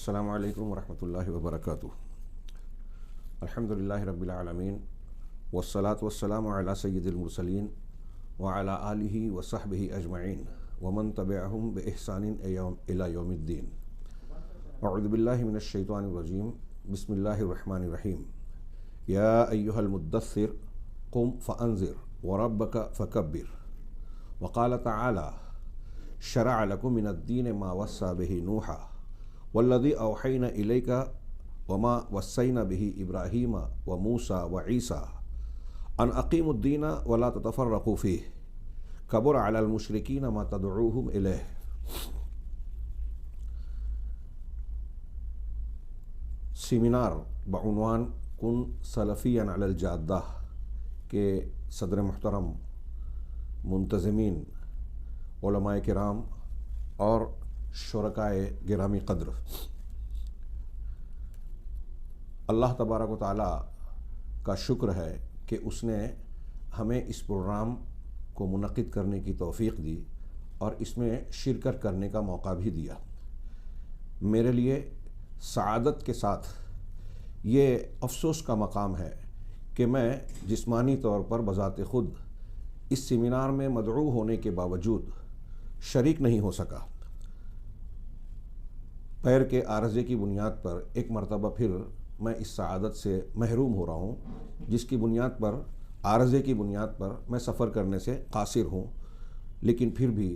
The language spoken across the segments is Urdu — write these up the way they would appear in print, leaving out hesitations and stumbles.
السلام علیکم ورحمۃ اللہ وبرکاتہ۔ الحمدللہ رب العالمین والصلاة والسلام علی سید المرسلین وعلی آلہ وصحبہ اجمعین ومن تبعہم بإحسان الی یوم الدین۔ اعوذ باللہ من الشیطان الرجیم، بسم اللہ الرحمن الرحیم۔ یا ایہا المدثر قم فانذر وربک فکبر۔ وقال تعالی شرع لکم من الدین ما وصى به نوحا والذی اوحینا الیک وما وصینا به ابراہیم وموسیٰ وعیسیٰ ان اقیموا الدین ولا تتفرقوا فیہ کبر علی المشرکین ما تدعوہم الیہ۔ سیمینار بعنوان کن سلفیا علی الجادہ کے صدر محترم، منتظمین، علماء کرام اور شرکائے گرامی قدر، اللہ تبارک و تعالیٰ کا شکر ہے کہ اس نے ہمیں اس پروگرام کو منعقد کرنے کی توفیق دی اور اس میں شرکت کرنے کا موقع بھی دیا۔ میرے لیے سعادت کے ساتھ یہ افسوس کا مقام ہے کہ میں جسمانی طور پر بذات خود اس سیمینار میں مدعو ہونے کے باوجود شریک نہیں ہو سکا۔ پیر کے عارضے کی بنیاد پر ایک مرتبہ پھر میں اس سعادت سے محروم ہو رہا ہوں، جس کی بنیاد پر، عارضے کی بنیاد پر میں سفر کرنے سے قاصر ہوں، لیکن پھر بھی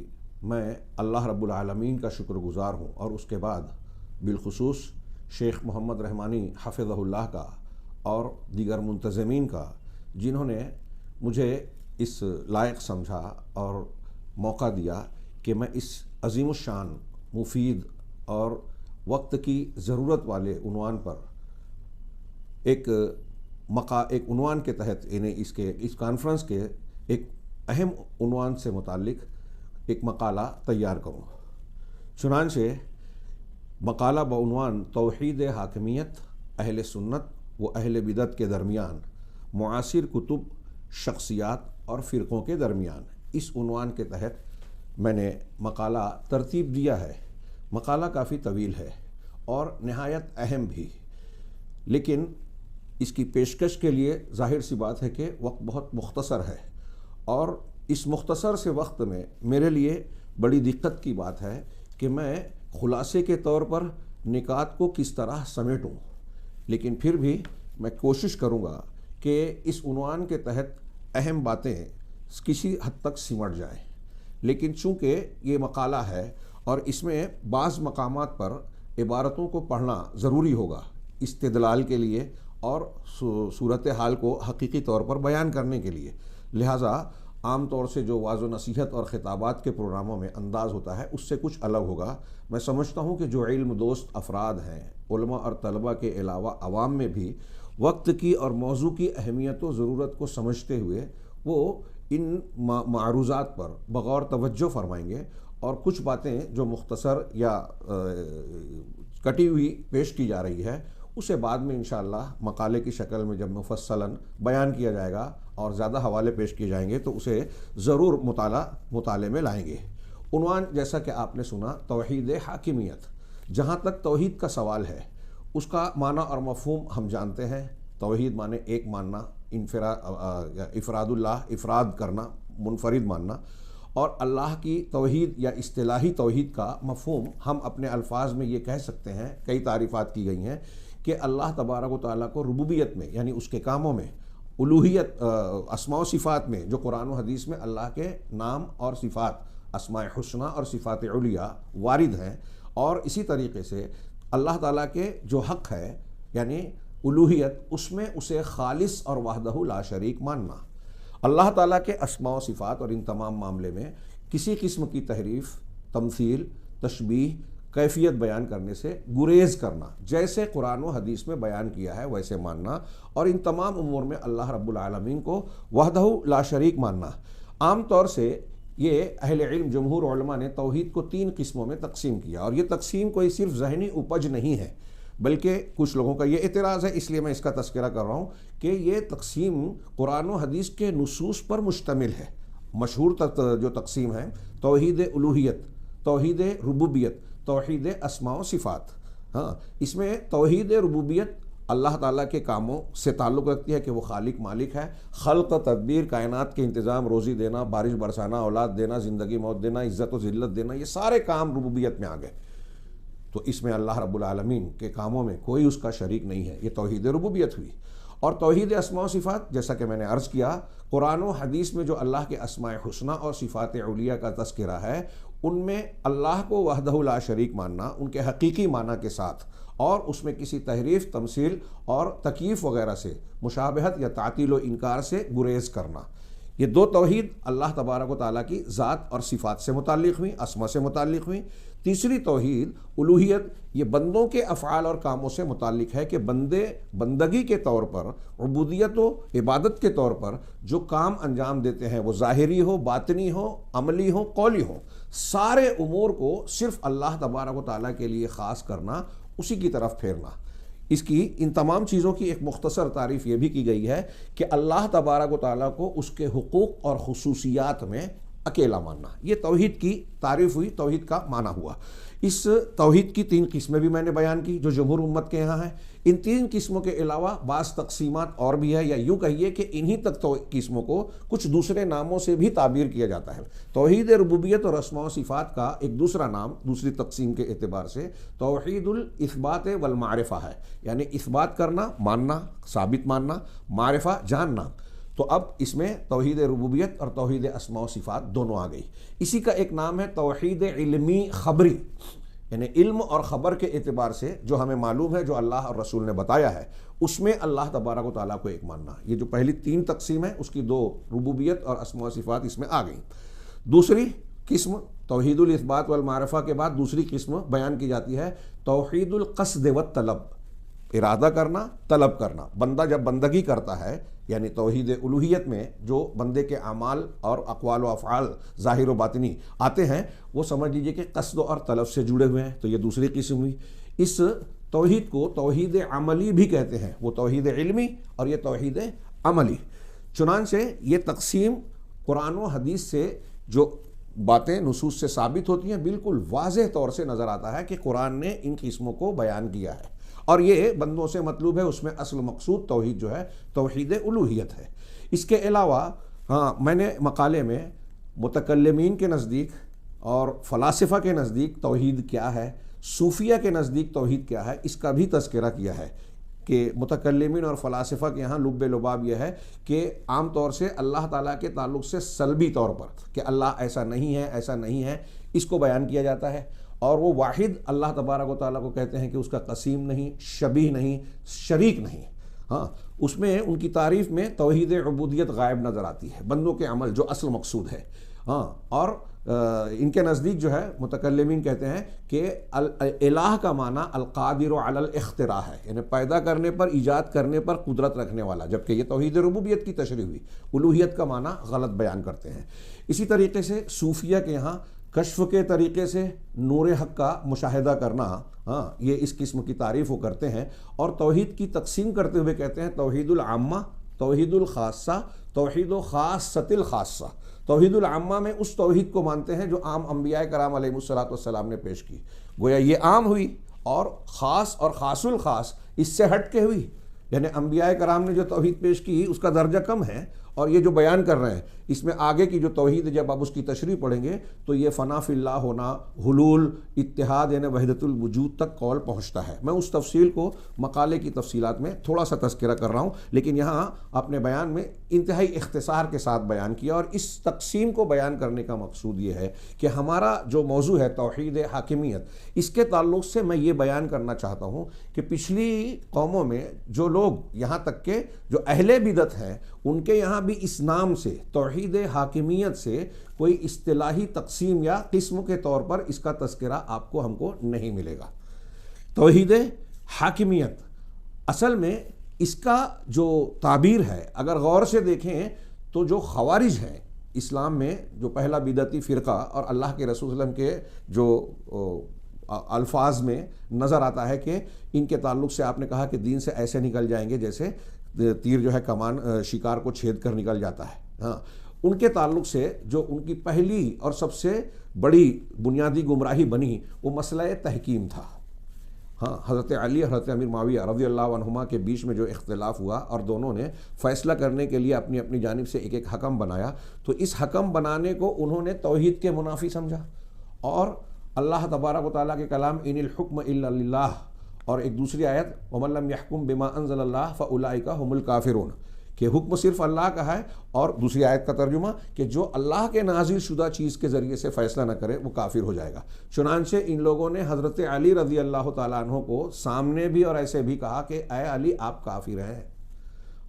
میں اللہ رب العالمین کا شکر گزار ہوں، اور اس کے بعد بالخصوص شیخ محمد رحمانی حفظہ اللہ کا اور دیگر منتظمین کا، جنہوں نے مجھے اس لائق سمجھا اور موقع دیا کہ میں اس عظیم الشان، مفید اور وقت کی ضرورت والے عنوان پر ایک عنوان کے تحت اس کانفرنس کے ایک اہم عنوان سے متعلق ایک مقالہ تیار کروں۔ چنانچہ مقالہ بعنوان توحید حاکمیت اہل سنت و اہل بدعت کے درمیان، معاصر کتب، شخصیات اور فرقوں کے درمیان، اس عنوان کے تحت میں نے مقالہ ترتیب دیا ہے۔ مقالہ کافی طویل ہے اور نہایت اہم بھی، لیکن اس کی پیشکش کے لیے ظاہر سی بات ہے کہ وقت بہت مختصر ہے، اور اس مختصر سے وقت میں میرے لیے بڑی دقت کی بات ہے کہ میں خلاصے کے طور پر نکات کو کس طرح سمیٹوں، لیکن پھر بھی میں کوشش کروں گا کہ اس عنوان کے تحت اہم باتیں کسی حد تک سمٹ جائیں۔ لیکن چونکہ یہ مقالہ ہے اور اس میں بعض مقامات پر عبارتوں کو پڑھنا ضروری ہوگا استدلال کے لیے اور صورتحال کو حقیقی طور پر بیان کرنے کے لیے، لہٰذا عام طور سے جو واعظ و نصیحت اور خطابات کے پروگراموں میں انداز ہوتا ہے اس سے کچھ الگ ہوگا۔ میں سمجھتا ہوں کہ جو علم دوست افراد ہیں، علماء اور طلباء کے علاوہ عوام میں بھی وقت کی اور موضوع کی اہمیت و ضرورت کو سمجھتے ہوئے وہ ان معروضات پر بغور توجہ فرمائیں گے، اور کچھ باتیں جو مختصر یا کٹی ہوئی پیش کی جا رہی ہے اسے بعد میں انشاءاللہ مقالے کی شکل میں جب مفصلاً بیان کیا جائے گا اور زیادہ حوالے پیش کیے جائیں گے تو اسے ضرور مطالعے میں لائیں گے۔ عنوان جیسا کہ آپ نے سنا، توحید حاکمیت۔ جہاں تک توحید کا سوال ہے، اس کا معنی اور مفہوم ہم جانتے ہیں۔ توحید معنی ایک ماننا، افراد اللہ، افراد کرنا، منفرد ماننا، اور اللہ کی توحید یا اصطلاحی توحید کا مفہوم ہم اپنے الفاظ میں یہ کہہ سکتے ہیں، کئی تعریفات کی گئی ہیں کہ اللہ تبارک و تعالیٰ کو ربوبیت میں، یعنی اس کے کاموں میں، الوہیت، اسماء و صفات میں، جو قرآن و حدیث میں اللہ کے نام اور صفات، اسماء حسنہ اور صفات علیٰ وارد ہیں، اور اسی طریقے سے اللہ تعالیٰ کے جو حق ہے یعنی الوہیت، اس میں اسے خالص اور وحدہ لا شریک ماننا۔ اللہ تعالیٰ کے اسماء و صفات اور ان تمام معاملے میں کسی قسم کی تحریف، تمثیل، تشبیہ، کیفیت بیان کرنے سے گریز کرنا، جیسے قرآن و حدیث میں بیان کیا ہے ویسے ماننا، اور ان تمام امور میں اللہ رب العالمین کو وحدہ لا شریک ماننا۔ عام طور سے یہ اہل علم، جمہور علماء نے توحید کو 3 قسموں میں تقسیم کیا، اور یہ تقسیم کوئی صرف ذہنی اپج نہیں ہے، بلکہ کچھ لوگوں کا یہ اعتراض ہے، اس لیے میں اس کا تذکرہ کر رہا ہوں کہ یہ تقسیم قرآن و حدیث کے نصوص پر مشتمل ہے۔ مشہور جو تقسیم ہے، توحید الوہیت، توحید ربوبیت، توحید اسماء و صفات، ہاں، اس میں توحید ربوبیت اللہ تعالیٰ کے کاموں سے تعلق رکھتی ہے کہ وہ خالق مالک ہے، خلق تدبیر، کائنات کے انتظام، روزی دینا، بارش برسانا، اولاد دینا، زندگی موت دینا، عزت و ذلت دینا، یہ سارے کام ربوبیت میں آ گئے۔ تو اس میں اللہ رب العالمین کے کاموں میں کوئی اس کا شریک نہیں ہے، یہ توحید ربوبیت ہوئی۔ اور توحید اسماء و صفات، جیسا کہ میں نے عرض کیا، قرآن و حدیث میں جو اللہ کے اسماء حسنہ اور صفات علیہ کا تذکرہ ہے، ان میں اللہ کو وحدہ لا شریک ماننا ان کے حقیقی معنی کے ساتھ، اور اس میں کسی تحریف، تمثیل اور تکییف وغیرہ سے، مشابہت یا تعطیل و انکار سے گریز کرنا، یہ دو توحید اللہ تبارک و تعالیٰ کی ذات اور صفات سے متعلق ہوئی، اسما سے متعلق ہوئی۔ تیسری توحید الوہیت، یہ بندوں کے افعال اور کاموں سے متعلق ہے کہ بندے بندگی کے طور پر، عبودیت و عبادت کے طور پر جو کام انجام دیتے ہیں، وہ ظاہری ہو، باطنی ہو، عملی ہو، قولی ہو، سارے امور کو صرف اللہ تبارک و تعالیٰ کے لیے خاص کرنا، اسی کی طرف پھیرنا۔ اس کی ان تمام چیزوں کی ایک مختصر تعریف یہ بھی کی گئی ہے کہ اللہ تبارک و تعالیٰ کو اس کے حقوق اور خصوصیات میں اکیلا ماننا، یہ توحید کی تعریف ہوئی، توحید کا معنی ہوا۔ اس توحید کی 3 قسمیں بھی میں نے بیان کی جو جمہور امت کے یہاں ہیں۔ ان 3 قسموں کے علاوہ بعض تقسیمات اور بھی ہے، یا یوں کہیے کہ انہی تک قسموں کو کچھ دوسرے ناموں سے بھی تعبیر کیا جاتا ہے۔ توحید ربوبیت اور اسماء و صفات کا ایک دوسرا نام، دوسری تقسیم کے اعتبار سے، توحید الاثبات والمعرفہ ہے، یعنی اثبات کرنا، ماننا، ثابت ماننا، معرفہ، جاننا۔ تو اب اس میں توحید ربوبیت اور توحید اسماء و صفات دونوں آ گئی۔ اسی کا ایک نام ہے توحید علمی خبری، یعنی علم اور خبر کے اعتبار سے جو ہمیں معلوم ہے، جو اللہ اور رسول نے بتایا ہے، اس میں اللہ تبارک و تعالیٰ کو ایک ماننا۔ یہ جو پہلی 3 تقسیم ہے، اس کی 2 ربوبیت اور اسماء و صفات اس میں آ گئیں۔ دوسری قسم توحید الاثبات والمعرفہ کے بعد دوسری قسم بیان کی جاتی ہے توحید القصد والطلب، ارادہ کرنا، طلب کرنا۔ بندہ جب بندگی کرتا ہے، یعنی توحید الوہیت میں جو بندے کے اعمال اور اقوال و افعال ظاہر و باطنی آتے ہیں، وہ سمجھ لیجئے کہ قصد اور طلب سے جڑے ہوئے ہیں، تو یہ دوسری قسم ہوئی۔ اس توحید کو توحید عملی بھی کہتے ہیں، وہ توحید علمی اور یہ توحید عملی۔ چنانچہ یہ تقسیم قرآن و حدیث سے جو باتیں نصوص سے ثابت ہوتی ہیں، بالکل واضح طور سے نظر آتا ہے کہ قرآن نے ان قسموں کو بیان کیا ہے، اور یہ بندوں سے مطلوب ہے۔ اس میں اصل مقصود توحید جو ہے توحید الوہیت ہے۔ اس کے علاوہ میں نے مقالے میں متکلمین کے نزدیک اور فلاسفہ کے نزدیک توحید کیا ہے، صوفیہ کے نزدیک توحید کیا ہے، اس کا بھی تذکرہ کیا ہے کہ متکلمین اور فلاسفہ کے یہاں لب لباب یہ ہے کہ عام طور سے اللہ تعالیٰ کے تعلق سے سلبی طور پر کہ اللہ ایسا نہیں ہے، ایسا نہیں ہے، اس کو بیان کیا جاتا ہے، اور وہ واحد اللہ تبارک و تعالیٰ کو کہتے ہیں کہ اس کا قسیم نہیں، شبیہ نہیں، شریک نہیں۔ ہاں، اس میں ان کی تعریف میں توحید عبودیت غائب نظر آتی ہے، بندوں کے عمل جو اصل مقصود ہے۔ ہاں، اور ان کے نزدیک جو ہے متکلمین کہتے ہیں کہ الہ کا معنی القادر علی الاختراع ہے، یعنی پیدا کرنے پر، ایجاد کرنے پر قدرت رکھنے والا، جبکہ یہ توحید ربوبیت کی تشریح ہوئی۔ الوہیت کا معنی غلط بیان کرتے ہیں۔ اسی طریقے سے صوفیہ کے یہاں کشف کے طریقے سے نور حق کا مشاہدہ کرنا، یہ اس قسم کی تعریف وہ کرتے ہیں، اور توحید کی تقسیم کرتے ہوئے کہتے ہیں توحید العامہ، توحید الخاصہ، توحید و خاصۃ الخاصہ۔ توحید العامہ میں اس توحید کو مانتے ہیں جو عام انبیاء کرام علیہ الصلوۃ والسلام نے پیش کی، گویا یہ عام ہوئی، اور خاص اور خاص الخاص اس سے ہٹ کے ہوئی، یعنی انبیاء کرام نے جو توحید پیش کی اس کا درجہ کم ہے، اور یہ جو بیان کر رہے ہیں اس میں آگے کی جو توحید جب آپ اس کی تشریح پڑھیں گے تو یہ فنا فی اللہ ہونا، حلول، اتحاد یعنی وحدت الوجود تک قول پہنچتا ہے۔ میں اس تفصیل کو مقالے کی تفصیلات میں تھوڑا سا تذکرہ کر رہا ہوں، لیکن یہاں اپنے بیان میں انتہائی اختصار کے ساتھ بیان کیا، اور اس تقسیم کو بیان کرنے کا مقصود یہ ہے کہ ہمارا جو موضوع ہے توحید حاکمیت، اس کے تعلق سے میں یہ بیان کرنا چاہتا ہوں کہ پچھلی قوموں میں جو لوگ، یہاں تک کہ جو اہل بدعت ہیں، ان کے یہاں بھی اس نام سے توحید حاکمیت سے کوئی اصطلاحی تقسیم یا قسم کے طور پر اس کا تذکرہ آپ کو، ہم کو نہیں ملے گا۔ توحید حاکمیت اصل میں اس کا جو تعبیر ہے، اگر غور سے دیکھیں تو جو خوارج ہیں اسلام میں، جو پہلا بدعتی فرقہ، اور اللہ کے رسول صلی اللہ علیہ وسلم کے جو الفاظ میں نظر آتا ہے کہ ان کے تعلق سے آپ نے کہا کہ دین سے ایسے نکل جائیں گے جیسے تیر جو ہے کمان شکار کو چھید کر نکل جاتا ہے۔ ہاں، ان کے تعلق سے جو ان کی پہلی اور سب سے بڑی بنیادی گمراہی بنی وہ مسئلہ تحکیم تھا۔ ہاں، حضرت علی اور حضرت امیر معاویہ رضی اللہ عنہما کے بیچ میں جو اختلاف ہوا اور دونوں نے فیصلہ کرنے کے لیے اپنی اپنی جانب سے ایک ایک حکم بنایا، تو اس حکم بنانے کو انہوں نے توحید کے منافی سمجھا، اور اللہ تبارک و تعالیٰ کے کلام ان الحکم الا للہ، اور ایک دوسری آیت ومن لم یحکم بما انزل اللہ فاولئک هم الکافرون، کہ حکم صرف اللہ کا ہے، اور دوسری آیت کا ترجمہ کہ جو اللہ کے نازل شدہ چیز کے ذریعے سے فیصلہ نہ کرے وہ کافر ہو جائے گا۔ چنانچہ ان لوگوں نے حضرت علی رضی اللہ تعالیٰ عنہ کو سامنے بھی اور ایسے بھی کہا کہ اے علی آپ کافر ہیں۔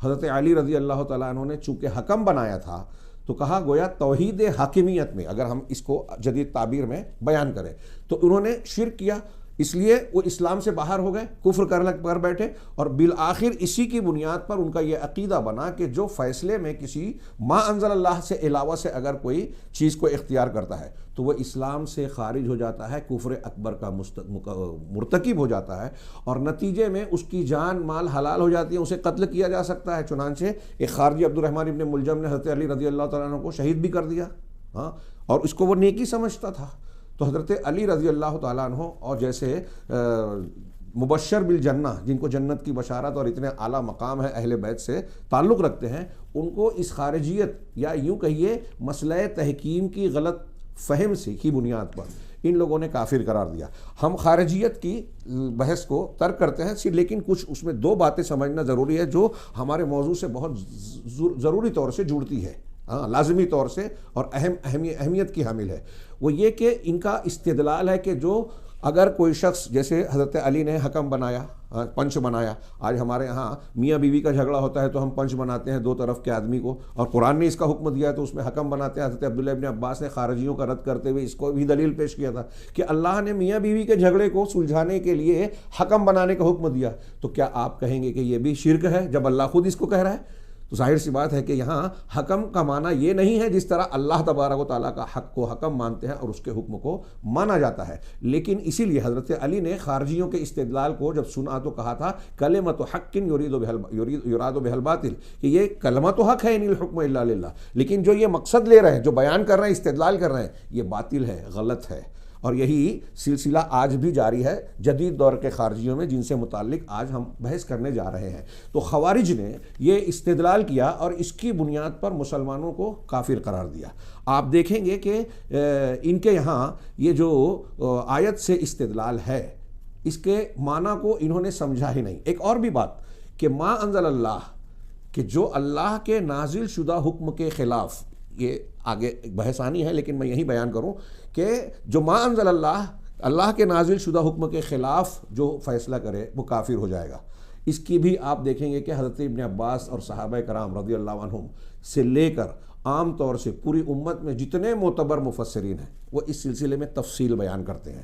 حضرت علی رضی اللہ تعالیٰ عنہ نے چونکہ حکم بنایا تھا تو کہا گویا توحید حاکمیت میں اگر ہم اس کو جدید تعبیر میں بیان کریں تو انہوں نے شرک کیا، اس لیے وہ اسلام سے باہر ہو گئے، کفر کر بیٹھے، اور بالآخر اسی کی بنیاد پر ان کا یہ عقیدہ بنا کہ جو فیصلے میں کسی ما انزل اللہ سے علاوہ سے اگر کوئی چیز کو اختیار کرتا ہے تو وہ اسلام سے خارج ہو جاتا ہے، کفر اکبر کا مرتکب ہو جاتا ہے، اور نتیجے میں اس کی جان مال حلال ہو جاتی ہے، اسے قتل کیا جا سکتا ہے۔ چنانچہ ایک خارجی عبد الرحمن ابن ملجم نے حضرت علی رضی اللہ تعالیٰ عنہ کو شہید بھی کر دیا، ہاں، اور اس کو وہ نیکی سمجھتا تھا۔ تو حضرت علی رضی اللہ تعالیٰ عنہ اور جیسے مبشر بالجنہ، جن کو جنت کی بشارت اور اتنے اعلیٰ مقام ہے اہل بیت سے تعلق رکھتے ہیں، ان کو اس خارجیت یا یوں کہیے مسئلہ تحکیم کی غلط فہم سے کی بنیاد پر ان لوگوں نے کافر قرار دیا۔ ہم خارجیت کی بحث کو ترک کرتے ہیں، لیکن کچھ اس میں دو باتیں سمجھنا ضروری ہے جو ہمارے موضوع سے بہت ضروری طور سے جڑتی ہے، لازمی طور سے، اور اہمیت کی حامل ہے۔ وہ یہ کہ ان کا استدلال ہے کہ جو اگر کوئی شخص جیسے حضرت علی نے حکم بنایا، پنچ بنایا، آج ہمارے ہاں میاں بیوی کا جھگڑا ہوتا ہے تو ہم پنچ بناتے ہیں دو طرف کے آدمی کو، اور قرآن نے اس کا حکم دیا ہے تو اس میں حکم بناتے ہیں۔ حضرت عبداللہ ابن عباس نے خارجیوں کا رد کرتے ہوئے اس کو بھی دلیل پیش کیا تھا کہ اللہ نے میاں بیوی کے جھگڑے کو سلجھانے کے لیے حکم بنانے کا حکم دیا، تو کیا آپ کہیں گے کہ یہ بھی شرک ہے جب اللہ خود اس کو کہہ رہا ہے؟ تو ظاہر سی بات ہے کہ یہاں حکم کا معنی یہ نہیں ہے جس طرح اللہ تبارک و تعالیٰ کا حق کو حکم مانتے ہیں اور اس کے حکم کو مانا جاتا ہے، لیکن اسی لیے حضرت علی نے خارجیوں کے استدلال کو جب سنا تو کہا تھا کلمۃ حق یراد بہ الباطل، کہ یہ کلمہ تو حق ہے ان الحکم الا للہ، لیکن جو یہ مقصد لے رہے ہیں، جو بیان کر رہے ہیں، استدلال کر رہے ہیں، یہ باطل ہے، غلط ہے۔ اور یہی سلسلہ آج بھی جاری ہے جدید دور کے خارجیوں میں، جن سے متعلق آج ہم بحث کرنے جا رہے ہیں۔ تو خوارج نے یہ استدلال کیا اور اس کی بنیاد پر مسلمانوں کو کافر قرار دیا۔ آپ دیکھیں گے کہ ان کے یہاں یہ جو آیت سے استدلال ہے، اس کے معنی کو انہوں نے سمجھا ہی نہیں۔ ایک اور بھی بات کہ ما انزل اللہ، کہ جو اللہ کے نازل شدہ حکم کے خلاف، یہ آگے بحث آنی ہے لیکن میں یہی بیان کروں کہ جو ما انزل اللہ، اللہ کے نازل شدہ حکم کے خلاف جو فیصلہ کرے وہ کافر ہو جائے گا۔ اس کی بھی آپ دیکھیں گے کہ حضرت ابن عباس اور صحابہ کرام رضی اللہ عنہم سے لے کر عام طور سے پوری امت میں جتنے معتبر مفسرین ہیں وہ اس سلسلے میں تفصیل بیان کرتے ہیں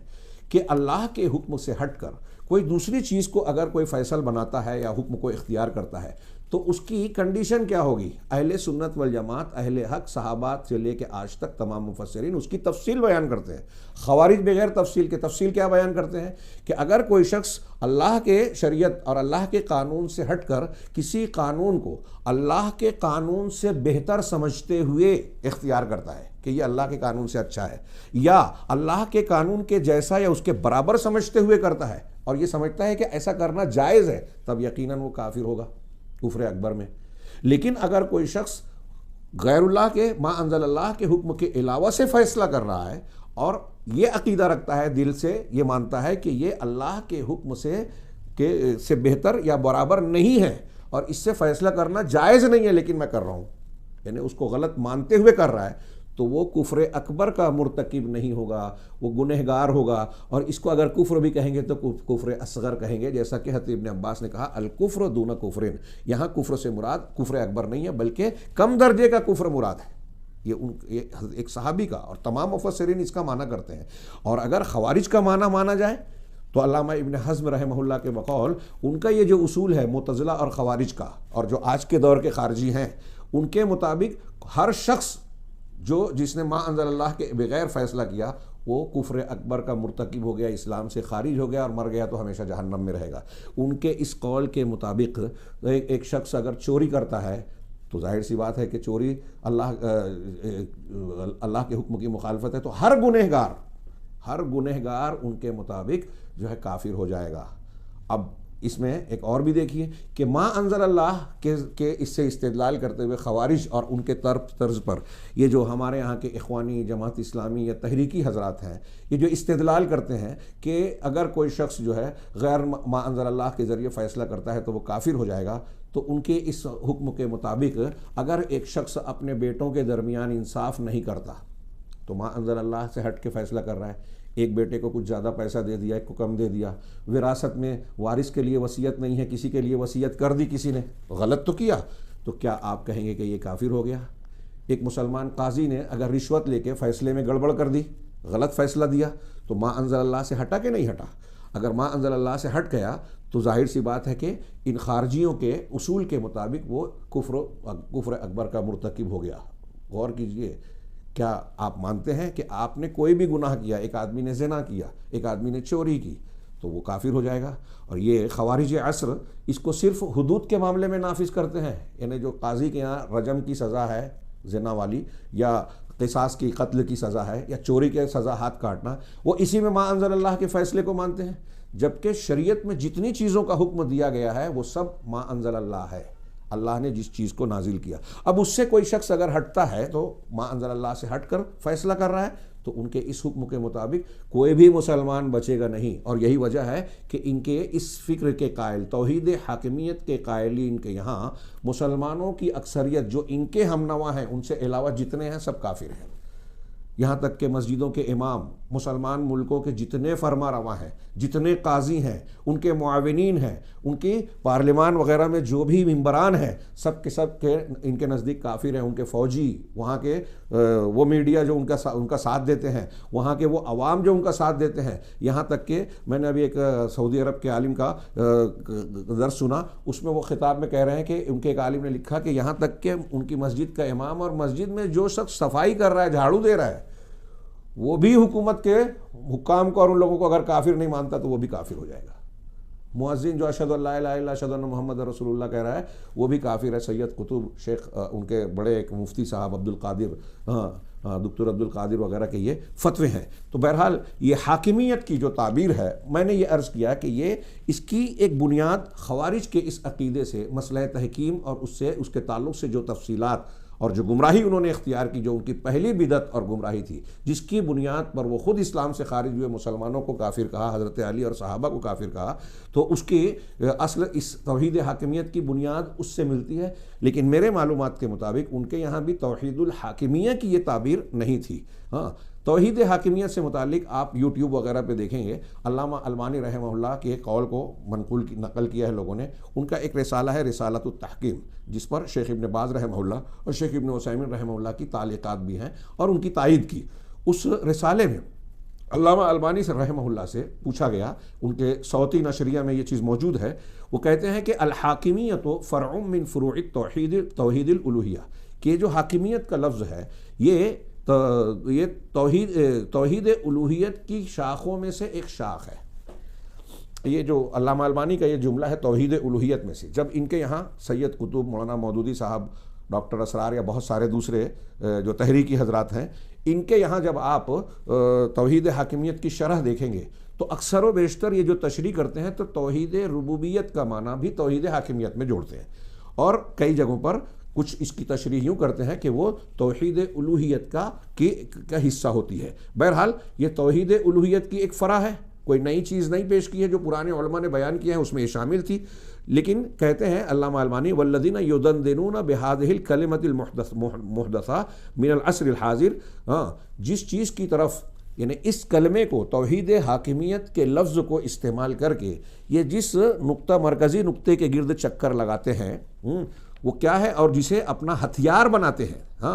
کہ اللہ کے حکم سے ہٹ کر کوئی دوسری چیز کو اگر کوئی فیصل بناتا ہے یا حکم کو اختیار کرتا ہے تو اس کی کنڈیشن کیا ہوگی۔ اہل سنت والجماعت، اہل حق، صحابات سے لے کے آج تک تمام مفسرین اس کی تفصیل بیان کرتے ہیں۔ خوارج بغیر تفصیل کے، تفصیل کیا بیان کرتے ہیں کہ اگر کوئی شخص اللہ کے شریعت اور اللہ کے قانون سے ہٹ کر کسی قانون کو اللہ کے قانون سے بہتر سمجھتے ہوئے اختیار کرتا ہے کہ یہ اللہ کے قانون سے اچھا ہے، یا اللہ کے قانون کے جیسا یا اس کے برابر سمجھتے ہوئے کرتا ہے اور یہ سمجھتا ہے کہ ایسا کرنا جائز ہے، تب یقیناً وہ کافر ہوگا کفر اکبر میں۔ لیکن اگر کوئی شخص غیر اللہ کے ما انزل اللہ کے حکم کے علاوہ سے فیصلہ کر رہا ہے اور یہ عقیدہ رکھتا ہے، دل سے یہ مانتا ہے کہ یہ اللہ کے حکم سے بہتر یا برابر نہیں ہے اور اس سے فیصلہ کرنا جائز نہیں ہے لیکن میں کر رہا ہوں، یعنی اس کو غلط مانتے ہوئے کر رہا ہے، تو وہ کفر اکبر کا مرتکب نہیں ہوگا، وہ گنہگار ہوگا۔ اور اس کو اگر کفر بھی کہیں گے تو کفر اصغر کہیں گے، جیسا کہ حضرت ابن عباس نے کہا الکفر دون کفرین، یہاں کفر سے مراد کفر اکبر نہیں ہے بلکہ کم درجے کا کفر مراد ہے۔ یہ ایک صحابی کا، اور تمام مفسرین اس کا معنی کرتے ہیں۔ اور اگر خوارج کا معنی مانا جائے تو علامہ ابن حزم رحمہ اللہ کے بقول ان کا یہ جو اصول ہے معتزلہ اور خوارج کا، اور جو آج کے دور کے خارجی ہیں ان کے مطابق ہر شخص جس نے ما انزل اللہ کے بغیر فیصلہ کیا وہ کفر اکبر کا مرتکب ہو گیا، اسلام سے خارج ہو گیا اور مر گیا تو ہمیشہ جہنم میں رہے گا۔ ان کے اس قول کے مطابق ایک شخص اگر چوری کرتا ہے تو ظاہر سی بات ہے کہ چوری اللہ کے حکم کی مخالفت ہے، تو ہر گنہگار ان کے مطابق جو ہے کافر ہو جائے گا۔ اب اس میں ایک اور بھی دیکھیے کہ ما انزل اللہ کے اس سے استدلال کرتے ہوئے خوارج اور ان کے طرز پر یہ جو ہمارے یہاں کے اخوانی، جماعت اسلامی یا تحریکی حضرات ہیں، یہ جو استدلال کرتے ہیں کہ اگر کوئی شخص جو ہے غیر ما انزل اللہ کے ذریعے فیصلہ کرتا ہے تو وہ کافر ہو جائے گا، تو ان کے اس حکم کے مطابق اگر ایک شخص اپنے بیٹوں کے درمیان انصاف نہیں کرتا تو ما انزل اللہ سے ہٹ کے فیصلہ کر رہا ہے، ایک بیٹے کو کچھ زیادہ پیسہ دے دیا، ایک کو کم دے دیا، وراثت میں وارث کے لیے وصیت نہیں ہے، کسی کے لیے وصیت کر دی کسی نے، غلط تو کیا، تو کیا آپ کہیں گے کہ یہ کافر ہو گیا؟ ایک مسلمان قاضی نے اگر رشوت لے کے فیصلے میں گڑبڑ کر دی، غلط فیصلہ دیا، تو ما انزل اللہ سے ہٹا کہ نہیں ہٹا؟ اگر ما انزل اللہ سے ہٹ گیا تو ظاہر سی بات ہے کہ ان خارجیوں کے اصول کے مطابق وہ کفر اکبر کا مرتکب ہو گیا۔ غور کیجئے، کیا آپ مانتے ہیں کہ آپ نے کوئی بھی گناہ کیا، ایک آدمی نے زنا کیا، ایک آدمی نے چوری کی، تو وہ کافر ہو جائے گا؟ اور یہ خوارج عصر اس کو صرف حدود کے معاملے میں نافذ کرتے ہیں، یعنی جو قاضی کے یہاں رجم کی سزا ہے زنا والی، یا قصاص کی قتل کی سزا ہے، یا چوری کے سزا ہاتھ کاٹنا، وہ اسی میں ما انزل اللہ کے فیصلے کو مانتے ہیں، جبکہ شریعت میں جتنی چیزوں کا حکم دیا گیا ہے وہ سب ما انزل اللہ ہے، اللہ نے جس چیز کو نازل کیا۔ اب اس سے کوئی شخص اگر ہٹتا ہے تو ما انزل اللہ سے ہٹ کر فیصلہ کر رہا ہے، تو ان کے اس حکم کے مطابق کوئی بھی مسلمان بچے گا نہیں۔ اور یہی وجہ ہے کہ ان کے اس فکر کے قائل، توحید حاکمیت کے قائلین کے یہاں مسلمانوں کی اکثریت جو ان کے ہم نوا ہیں، ان سے علاوہ جتنے ہیں سب کافر ہیں۔ یہاں تک کہ مسجدوں کے امام، مسلمان ملکوں کے جتنے فرما رواں ہیں، جتنے قاضی ہیں، ان کے معاونین ہیں، ان کی پارلیمان وغیرہ میں جو بھی ممبران ہیں، سب کے ان کے نزدیک کافر ہیں۔ ان کے فوجی، وہاں کے وہ میڈیا جو ان کا ساتھ دیتے ہیں، وہاں کے وہ عوام جو ان کا ساتھ دیتے ہیں، یہاں تک کہ میں نے ابھی ایک سعودی عرب کے عالم کا درس سنا، اس میں وہ خطاب میں کہہ رہے ہیں کہ ان کے ایک عالم نے لکھا کہ یہاں تک کہ ان کی مسجد کا امام اور مسجد میں جو شخص صفائی کر رہا ہے، جھاڑو دے رہا ہے، وہ بھی حکومت کے حکام کو اور ان لوگوں کو اگر کافر نہیں مانتا تو وہ بھی کافر ہو جائے گا۔ مؤذن جو اشہد ان لا الہ الا اللہ اشہد ان محمد رسول اللہ کہہ رہا ہے، وہ بھی کافر ہے۔ سید قطب شیخ، ان کے بڑے ایک مفتی صاحب دکتر عبد القادر وغیرہ کے یہ فتوے ہیں۔ تو بہرحال یہ حاکمیت کی جو تعبیر ہے، میں نے یہ عرض کیا کہ یہ اس کی ایک بنیاد خوارج کے اس عقیدے سے، مسئلہ تحکیم اور اس کے تعلق سے جو تفصیلات اور جو گمراہی انہوں نے اختیار کی، جو ان کی پہلی بدعت اور گمراہی تھی، جس کی بنیاد پر وہ خود اسلام سے خارج ہوئے، مسلمانوں کو کافر کہا، حضرت علی اور صحابہ کو کافر کہا، تو اس کی اصل اس توحید حاکمیت کی بنیاد اس سے ملتی ہے۔ لیکن میرے معلومات کے مطابق ان کے یہاں بھی توحید الحاکمیہ کی یہ تعبیر نہیں تھی۔ ہاں، توحید حاکمیت سے متعلق آپ یوٹیوب وغیرہ پہ دیکھیں گے، علامہ البانی رحمہ اللہ کے قول کو نقل کیا ہے لوگوں نے۔ ان کا ایک رسالہ ہے رسالۃ التحکیم، جس پر شیخ ابن باز رحمہ اللہ اور شیخ ابن عثیمین رحمہ اللہ کی تعلیقات بھی ہیں اور ان کی تائید کی۔ اس رسالے میں علامہ البانی سے رحمہ اللہ سے پوچھا گیا، ان کے صوتی نشریہ میں یہ چیز موجود ہے، وہ کہتے ہیں کہ الحاکمیت فرع من فروع توحید الالوہیہ، کہ جو حاکمیت کا لفظ ہے یہ توحید الوہیت کی شاخوں میں سے ایک شاخ ہے۔ یہ جو علامہ البانی کا یہ جملہ ہے توحید الوہیت میں سے، جب ان کے یہاں سید قطب، مولانا مودودی صاحب، ڈاکٹر اسرار یا بہت سارے دوسرے جو تحریکی حضرات ہیں، ان کے یہاں جب آپ توحید حاکمیت کی شرح دیکھیں گے تو اکثر و بیشتر یہ جو تشریح کرتے ہیں تو توحید ربوبیت کا معنی بھی توحید حاکمیت میں جوڑتے ہیں، اور کئی جگہوں پر کچھ اس کی تشریح یوں کرتے ہیں کہ وہ توحید الوہیت کا حصہ ہوتی ہے۔ بہرحال یہ توحید الوہیت کی ایک فرع ہے، کوئی نئی چیز نہیں پیش کی ہے، جو پرانے علماء نے بیان کیا ہے اس میں یہ شامل تھی۔ لیکن کہتے ہیں علامہ البانی والذین یدندنون بہذہ الکلمۃ المحدثہ من العصر الحاضر، جس چیز کی طرف، یعنی اس کلمے کو، توحید حاکمیت کے لفظ کو استعمال کر کے یہ جس مرکزی نقطے کے گرد چکر لگاتے ہیں، وہ کیا ہے، اور جسے اپنا ہتھیار بناتے ہیں،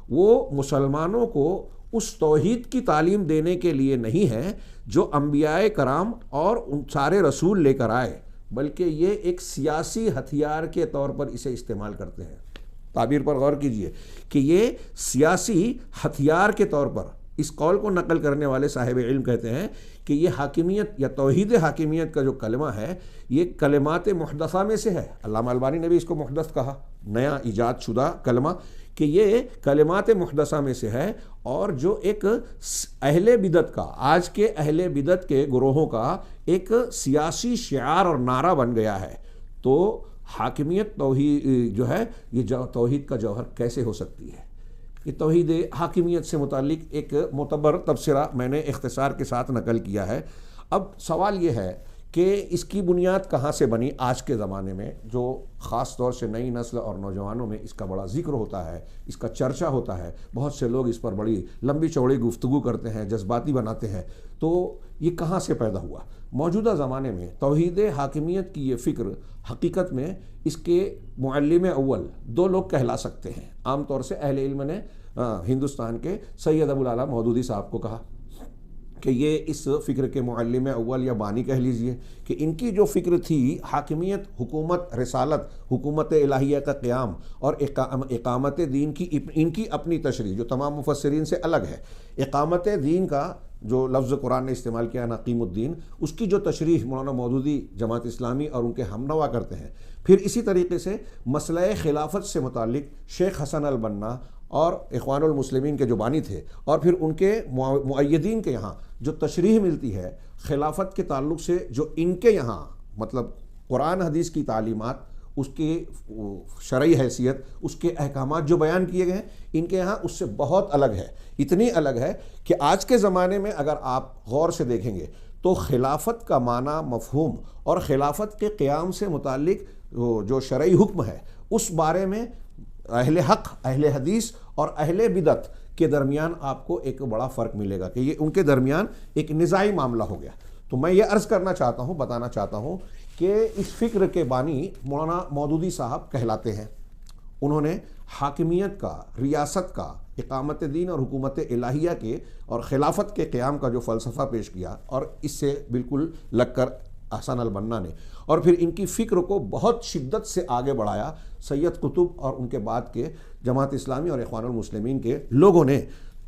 وہ مسلمانوں کو اس توحید کی تعلیم دینے کے لیے نہیں ہے جو انبیاء کرام اور ان سارے رسول لے کر آئے، بلکہ یہ ایک سیاسی ہتھیار کے طور پر اسے استعمال کرتے ہیں۔ تعبیر پر غور کیجئے کہ یہ سیاسی ہتھیار کے طور پر، اس قول کو نقل کرنے والے صاحب علم کہتے ہیں کہ یہ حاکمیت یا توحید حاکمیت کا جو کلمہ ہے یہ کلمات محدثہ میں سے ہے۔ علامہ البانی نے بھی اس کو محدث کہا، نیا ایجاد شدہ کلمہ، کہ یہ کلمات محدثہ میں سے ہے، اور جو ایک اہل بدعت کا، آج کے اہل بدعت کے گروہوں کا ایک سیاسی شعار اور نعرہ بن گیا ہے، تو حاکمیت توحید جو ہے، یہ توحید کا جوہر کیسے ہو سکتی ہے؟ یہ توحید حاکمیت سے متعلق ایک معتبر تبصرہ میں نے اختصار کے ساتھ نقل کیا ہے۔ اب سوال یہ ہے کہ اس کی بنیاد کہاں سے بنی آج کے زمانے میں، جو خاص طور سے نئی نسل اور نوجوانوں میں اس کا بڑا ذکر ہوتا ہے، اس کا چرچا ہوتا ہے، بہت سے لوگ اس پر بڑی لمبی چوڑی گفتگو کرتے ہیں، جذباتی بناتے ہیں، تو یہ کہاں سے پیدا ہوا؟ موجودہ زمانے میں توحید حاکمیت کی یہ فکر حقیقت میں اس کے معلم اول دو لوگ کہلا سکتے ہیں۔ عام طور سے اہل علم نے ہندوستان کے سید ابو العلا مودودی صاحب کو کہا کہ یہ اس فکر کے معلم اول یا بانی کہہ لیجئے، کہ ان کی جو فکر تھی حاکمیت، حکومت، رسالت، حکومت الہیہ کا قیام اور اقامت دین کی، ان کی اپنی تشریح جو تمام مفسرین سے الگ ہے۔ اقامت دین کا جو لفظ قرآن نے استعمال کیا نقیم الدین، اس کی جو تشریح مولانا مودودی، جماعت اسلامی اور ان کے ہمنوا کرتے ہیں۔ پھر اسی طریقے سے مسئلہ خلافت سے متعلق شیخ حسن البنا اور اخوان المسلمین کے جو بانی تھے، اور پھر ان کے مؤیدین کے یہاں جو تشریح ملتی ہے خلافت کے تعلق سے، جو ان کے یہاں مطلب قرآن حدیث کی تعلیمات، اس کی شرعی حیثیت، اس کے احکامات جو بیان کیے گئے ہیں، ان کے یہاں اس سے بہت الگ ہے۔ اتنی الگ ہے کہ آج کے زمانے میں اگر آپ غور سے دیکھیں گے تو خلافت کا معنی، مفہوم اور خلافت کے قیام سے متعلق جو شرعی حکم ہے، اس بارے میں اہل حق، اہل حدیث اور اہل بدعت کے درمیان آپ کو ایک بڑا فرق ملے گا، کہ یہ ان کے درمیان ایک نزاعی معاملہ ہو گیا۔ تو میں یہ عرض کرنا چاہتا ہوں، بتانا چاہتا ہوں کہ اس فکر کے بانی مولانا مودودی صاحب کہلاتے ہیں۔ انہوں نے حاکمیت کا، ریاست کا، اقامت دین اور حکومت الہیہ کے اور خلافت کے قیام کا جو فلسفہ پیش کیا، اور اس سے بالکل لگ کر حسن البنا نے، اور پھر ان کی فکر کو بہت شدت سے آگے بڑھایا سید قطب اور ان کے بعد کے جماعت اسلامی اور اخوان المسلمین کے لوگوں نے۔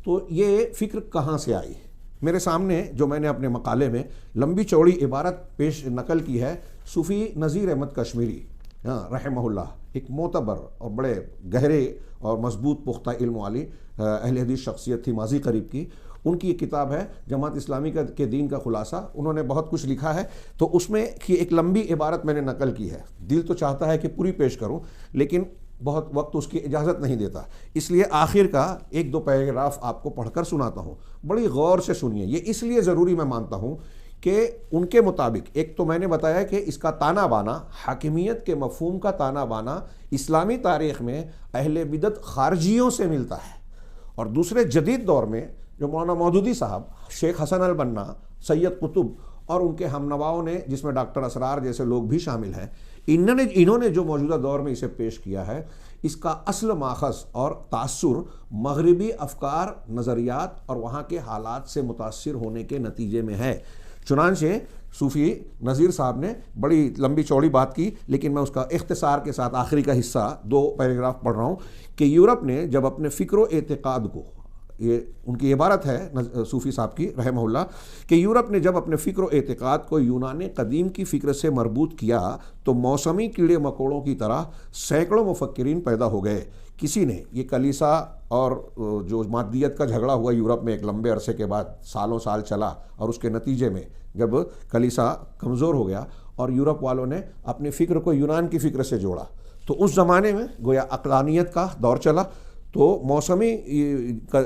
تو یہ فکر کہاں سے آئی؟ میرے سامنے جو میں نے اپنے مقالے میں لمبی چوڑی عبارت پیش نقل کی ہے، صوفی نذیر احمد کشمیری رحمہ اللہ، ایک معتبر اور بڑے گہرے اور مضبوط پختہ علم والی اہل حدیث شخصیت تھی ماضی قریب کی۔ ان کی ایک کتاب ہے جماعت اسلامی کے دین کا خلاصہ، انہوں نے بہت کچھ لکھا ہے، تو اس میں کی ایک لمبی عبارت میں نے نقل کی ہے۔ دل تو چاہتا ہے کہ پوری پیش کروں، لیکن بہت وقت اس کی اجازت نہیں دیتا، اس لیے آخر کا ایک دو پیراگراف آپ کو پڑھ کر سناتا ہوں، بڑی غور سے سنیے۔ یہ اس لیے ضروری میں مانتا ہوں کہ ان کے مطابق، ایک تو میں نے بتایا کہ اس کا تانا بانا، حاکمیت کے مفہوم کا تانا بانا اسلامی تاریخ میں اہل بدعت خارجیوں سے ملتا ہے، اور دوسرے جدید دور میں جو مولانا مودودی صاحب، شیخ حسن البنا، سید قطب اور ان کے ہم نواؤں نے، جس میں ڈاکٹر اسرار جیسے لوگ بھی شامل ہیں، انہوں نے جو موجودہ دور میں اسے پیش کیا ہے، اس کا اصل ماخذ اور تاثر مغربی افکار، نظریات اور وہاں کے حالات سے متاثر ہونے کے نتیجے میں ہے۔ چنانچہ صوفی نذیر صاحب نے بڑی لمبی چوڑی بات کی، لیکن میں اس کا اختصار کے ساتھ آخری کا حصہ 2 پیراگراف پڑھ رہا ہوں، کہ یورپ نے جب اپنے فکر و اعتقاد کو، یہ ان کی عبارت ہے صوفی صاحب کی رحمہ اللہ، کہ یورپ نے جب اپنے فکر و اعتقاد کو یونان قدیم کی فکر سے مربوط کیا تو موسمی کیڑے مکوڑوں کی طرح سینکڑوں مفکرین پیدا ہو گئے۔ کسی نے، یہ کلیسا اور جو مادیت کا جھگڑا ہوا یورپ میں ایک لمبے عرصے کے بعد، سالوں سال چلا، اور اس کے نتیجے میں جب کلیسا کمزور ہو گیا اور یورپ والوں نے اپنی فکر کو یونان کی فکر سے جوڑا، تو اس زمانے میں گویا عقلانیت کا دور چلا، تو موسمی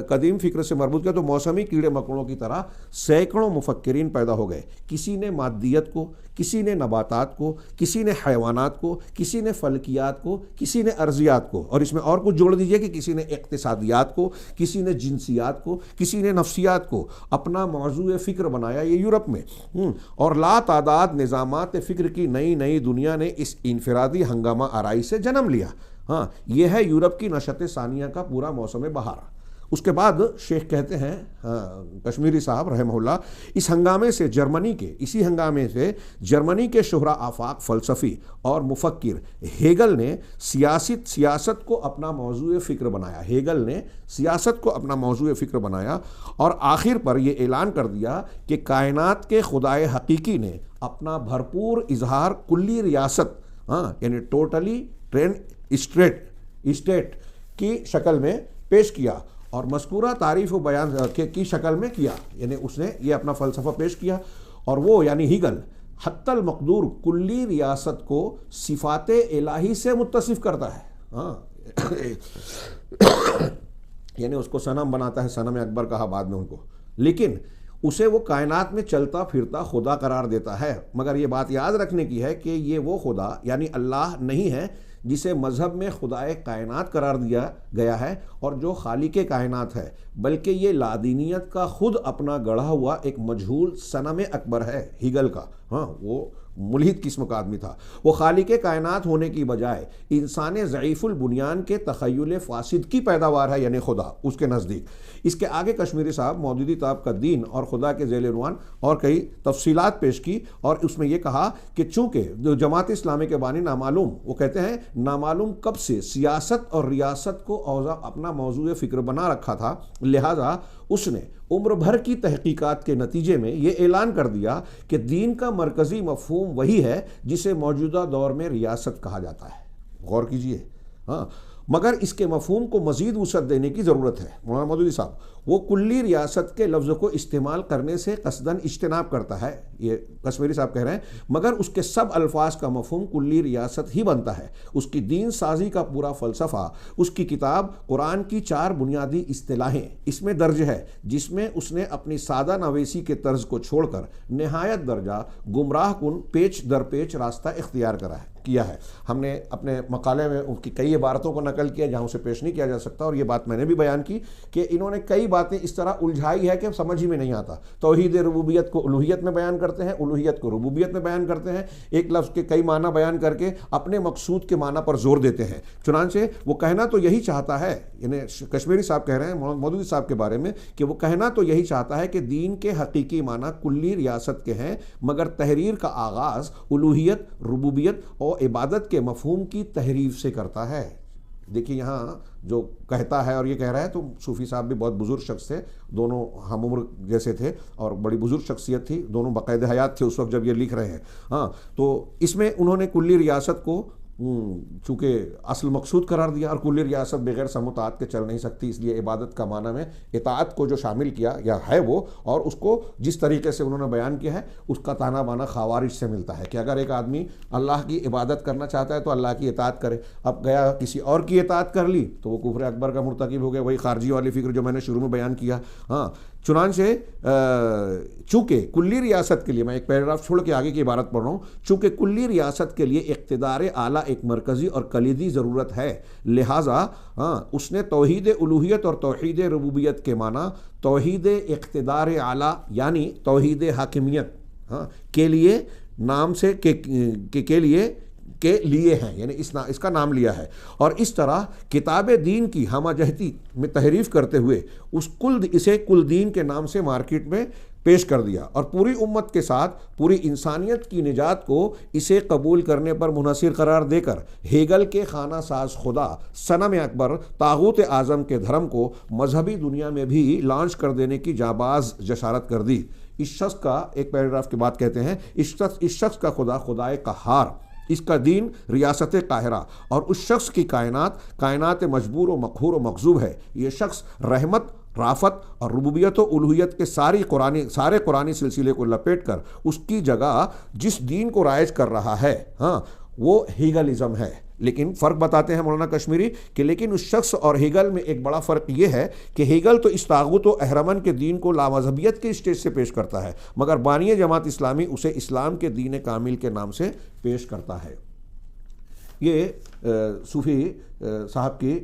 قدیم فکر سے مربوط کیا تو موسمی کیڑے مکوڑوں کی طرح سینکڑوں مفکرین پیدا ہو گئے۔ کسی نے مادیت کو، کسی نے نباتات کو، کسی نے حیوانات کو، کسی نے فلکیات کو، کسی نے ارضیات کو، اور اس میں اور کچھ جوڑ دیجئے کہ کسی نے اقتصادیات کو، کسی نے جنسیات کو، کسی نے نفسیات کو اپنا موضوع فکر بنایا، یہ یورپ میں، اور لا تعداد نظامات فکر کی نئی نئی دنیا نے اس انفرادی ہنگامہ آرائی سے جنم لیا۔ ہاں، یہ ہے یورپ کی نشأت ثانیہ کا پورا موسم بہار۔ اس کے بعد شیخ کہتے ہیں کشمیری صاحب رحمہ اللہ، اسی ہنگامے سے جرمنی کے شہرا آفاق فلسفی اور مفکر ہیگل نے سیاست کو اپنا موضوع فکر بنایا، اور آخر پر یہ اعلان کر دیا کہ کائنات کے خدائے حقیقی نے اپنا بھرپور اظہار کلی ریاست، یعنی ٹوٹلی اسٹیٹ کی شکل میں پیش کیا اور مذکورہ تعریف و بیان کی شکل میں کیا، یعنی اس نے یہ اپنا فلسفہ پیش کیا، اور وہ یعنی ہیگل حتی المقدور کلی ریاست کو صفات الہی سے متصف کرتا ہے. ہاں یعنی اس کو صنم بناتا ہے، صنم اکبر کہا بعد میں ان کو، لیکن اسے وہ کائنات میں چلتا پھرتا خدا قرار دیتا ہے. مگر یہ بات یاد رکھنے کی ہے کہ یہ وہ خدا یعنی اللہ نہیں ہے جسے مذہب میں خدائے کائنات قرار دیا گیا ہے اور جو خالق کائنات ہے، بلکہ یہ لادینیت کا خود اپنا گڑھا ہوا ایک مجہول صنم اکبر ہے ہیگل کا. ہاں وہ ملحد قسم کا آدمی تھا. وہ خالق کائنات ہونے کی بجائے انسان ضعیف البنیان کے تخیل فاسد کی پیداوار ہے، یعنی خدا اس کے نزدیک. اس کے آگے کشمیری صاحب مودودی طب کا دین اور خدا کے ذیل عنوان اور کئی تفصیلات پیش کی، اور اس میں یہ کہا کہ چونکہ جو جماعت اسلامی کے بانی نامعلوم، وہ کہتے ہیں نامعلوم کب سے سیاست اور ریاست کو اپنا موضوع فکر بنا رکھا تھا، لہذا اس نے عمر بھر کی تحقیقات کے نتیجے میں یہ اعلان کر دیا کہ دین کا مرکزی مفہوم وہی ہے جسے موجودہ دور میں ریاست کہا جاتا ہے. غور کیجئے. ہاں مگر اس کے مفہوم کو مزید وسعت دینے کی ضرورت ہے. مولانا مودودی صاحب وہ کلی ریاست کے لفظ کو استعمال کرنے سے قصداً اجتناب کرتا ہے، یہ کشمیری صاحب کہہ رہے ہیں، مگر اس کے سب الفاظ کا مفہوم کلی ریاست ہی بنتا ہے. اس کی دین سازی کا پورا فلسفہ اس کی کتاب قرآن کی 4 بنیادی اصطلاحیں اس میں درج ہے، جس میں اس نے اپنی سادہ نویسی کے طرز کو چھوڑ کر نہایت درجہ گمراہ کن پیچ در پیچ راستہ اختیار کیا ہے. ہم نے اپنے مقالے میں ان کی کئی عبارتوں کو نقل کیا جہاں اسے پیش نہیں کیا جا سکتا، اور یہ بات میں نے بھی بیان کی کہ انہوں نے کئی باتیں اس طرح الجھائی ہے کہ سمجھ ہی میں نہیں آتا. توحید ربوبیت کو الوہیت میں بیان کرتے ہیں، الوہیت کو ربوبیت میں بیان کرتے ہیں، ایک لفظ کے کئی معنی بیان کر کے اپنے مقصود کے معنی پر زور دیتے ہیں. چنانچہ وہ کہنا تو یہی چاہتا ہے، یعنی کشمیری صاحب کہہ رہے ہیں مودودی صاحب کے بارے میں کہ وہ کہنا تو یہی چاہتا ہے کہ دین کے حقیقی معنی کلی ریاست کے ہیں، مگر تحریر کا آغاز الوہیت، ربوبیت اور عبادت کے مفہوم کی تحریف سے کرتا ہے. دیکھیے یہاں جو کہتا ہے اور یہ کہہ رہا ہے، تو صوفی صاحب بھی بہت بزرگ شخص تھے، دونوں ہم عمر جیسے تھے اور بڑی بزرگ شخصیت تھی، دونوں باقاعدہ حیات تھے اس وقت جب یہ لکھ رہے ہیں. ہاں تو اس میں انہوں نے کلی ریاست کو چونکہ اصل مقصود قرار دیا، اور کلی ریاست بغیر سمطاعت کے چل نہیں سکتی، اس لیے عبادت کا معنی میں اطاعت کو جو شامل کیا یا ہے وہ، اور اس کو جس طریقے سے انہوں نے بیان کیا ہے اس کا تانا بانا خوارج سے ملتا ہے کہ اگر ایک آدمی اللہ کی عبادت کرنا چاہتا ہے تو اللہ کی اطاعت کرے، اب گیا کسی اور کی اطاعت کر لی تو وہ کفر اکبر کا مرتکب ہو گیا. وہی خارجی والی فکر جو میں نے شروع میں بیان کیا. ہاں چنانچہ چونکہ کلی ریاست کے لیے، میں ایک پیراگراف چھوڑ کے آگے کی عبارت پڑھ رہا ہوں، چونکہ کلی ریاست کے لیے اقتدار اعلیٰ ایک مرکزی اور کلیدی ضرورت ہے، لہٰذا اس نے توحید الوہیت اور توحید ربوبیت کے معنی توحید اقتدار اعلیٰ یعنی توحید حاکمیت کے لیے نام سے کے لیے ہیں، یعنی اس کا نام لیا ہے. اور اس طرح کتاب دین کی ہمہ جہتی میں تحریف کرتے ہوئے اسے کل دین کے نام سے مارکیٹ میں پیش کر دیا، اور پوری امت کے ساتھ پوری انسانیت کی نجات کو اسے قبول کرنے پر منحصر قرار دے کر ہیگل کے خانہ ساز خدا صنم اکبر طاغوت اعظم کے دھرم کو مذہبی دنیا میں بھی لانچ کر دینے کی جانباز جسارت کر دی. اس شخص کا ایک پیراگراف کے بعد کہتے ہیں، اس شخص کا خدا خدائے قہار، اس کا دین ریاست قاہرہ، اور اس شخص کی کائنات مجبور و مقہور و مغضوب ہے. یہ شخص رحمت، رافت اور ربوبیت و الوہیت کے سارے قرآنی سلسلے کو لپیٹ کر اس کی جگہ جس دین کو رائج کر رہا ہے وہ ہیگلزم ہے. لیکن فرق بتاتے ہیں مولانا کشمیری کہ لیکن اس شخص اور ہیگل میں ایک بڑا فرق یہ ہے کہ ہیگل تو اس طاغوت و اہرمن کے دین کو لامذہبیت کے اسٹیج سے پیش کرتا ہے، مگر بانی جماعت اسلامی اسے اسلام کے دین کامل کے نام سے پیش کرتا ہے. یہ صوفی صاحب کی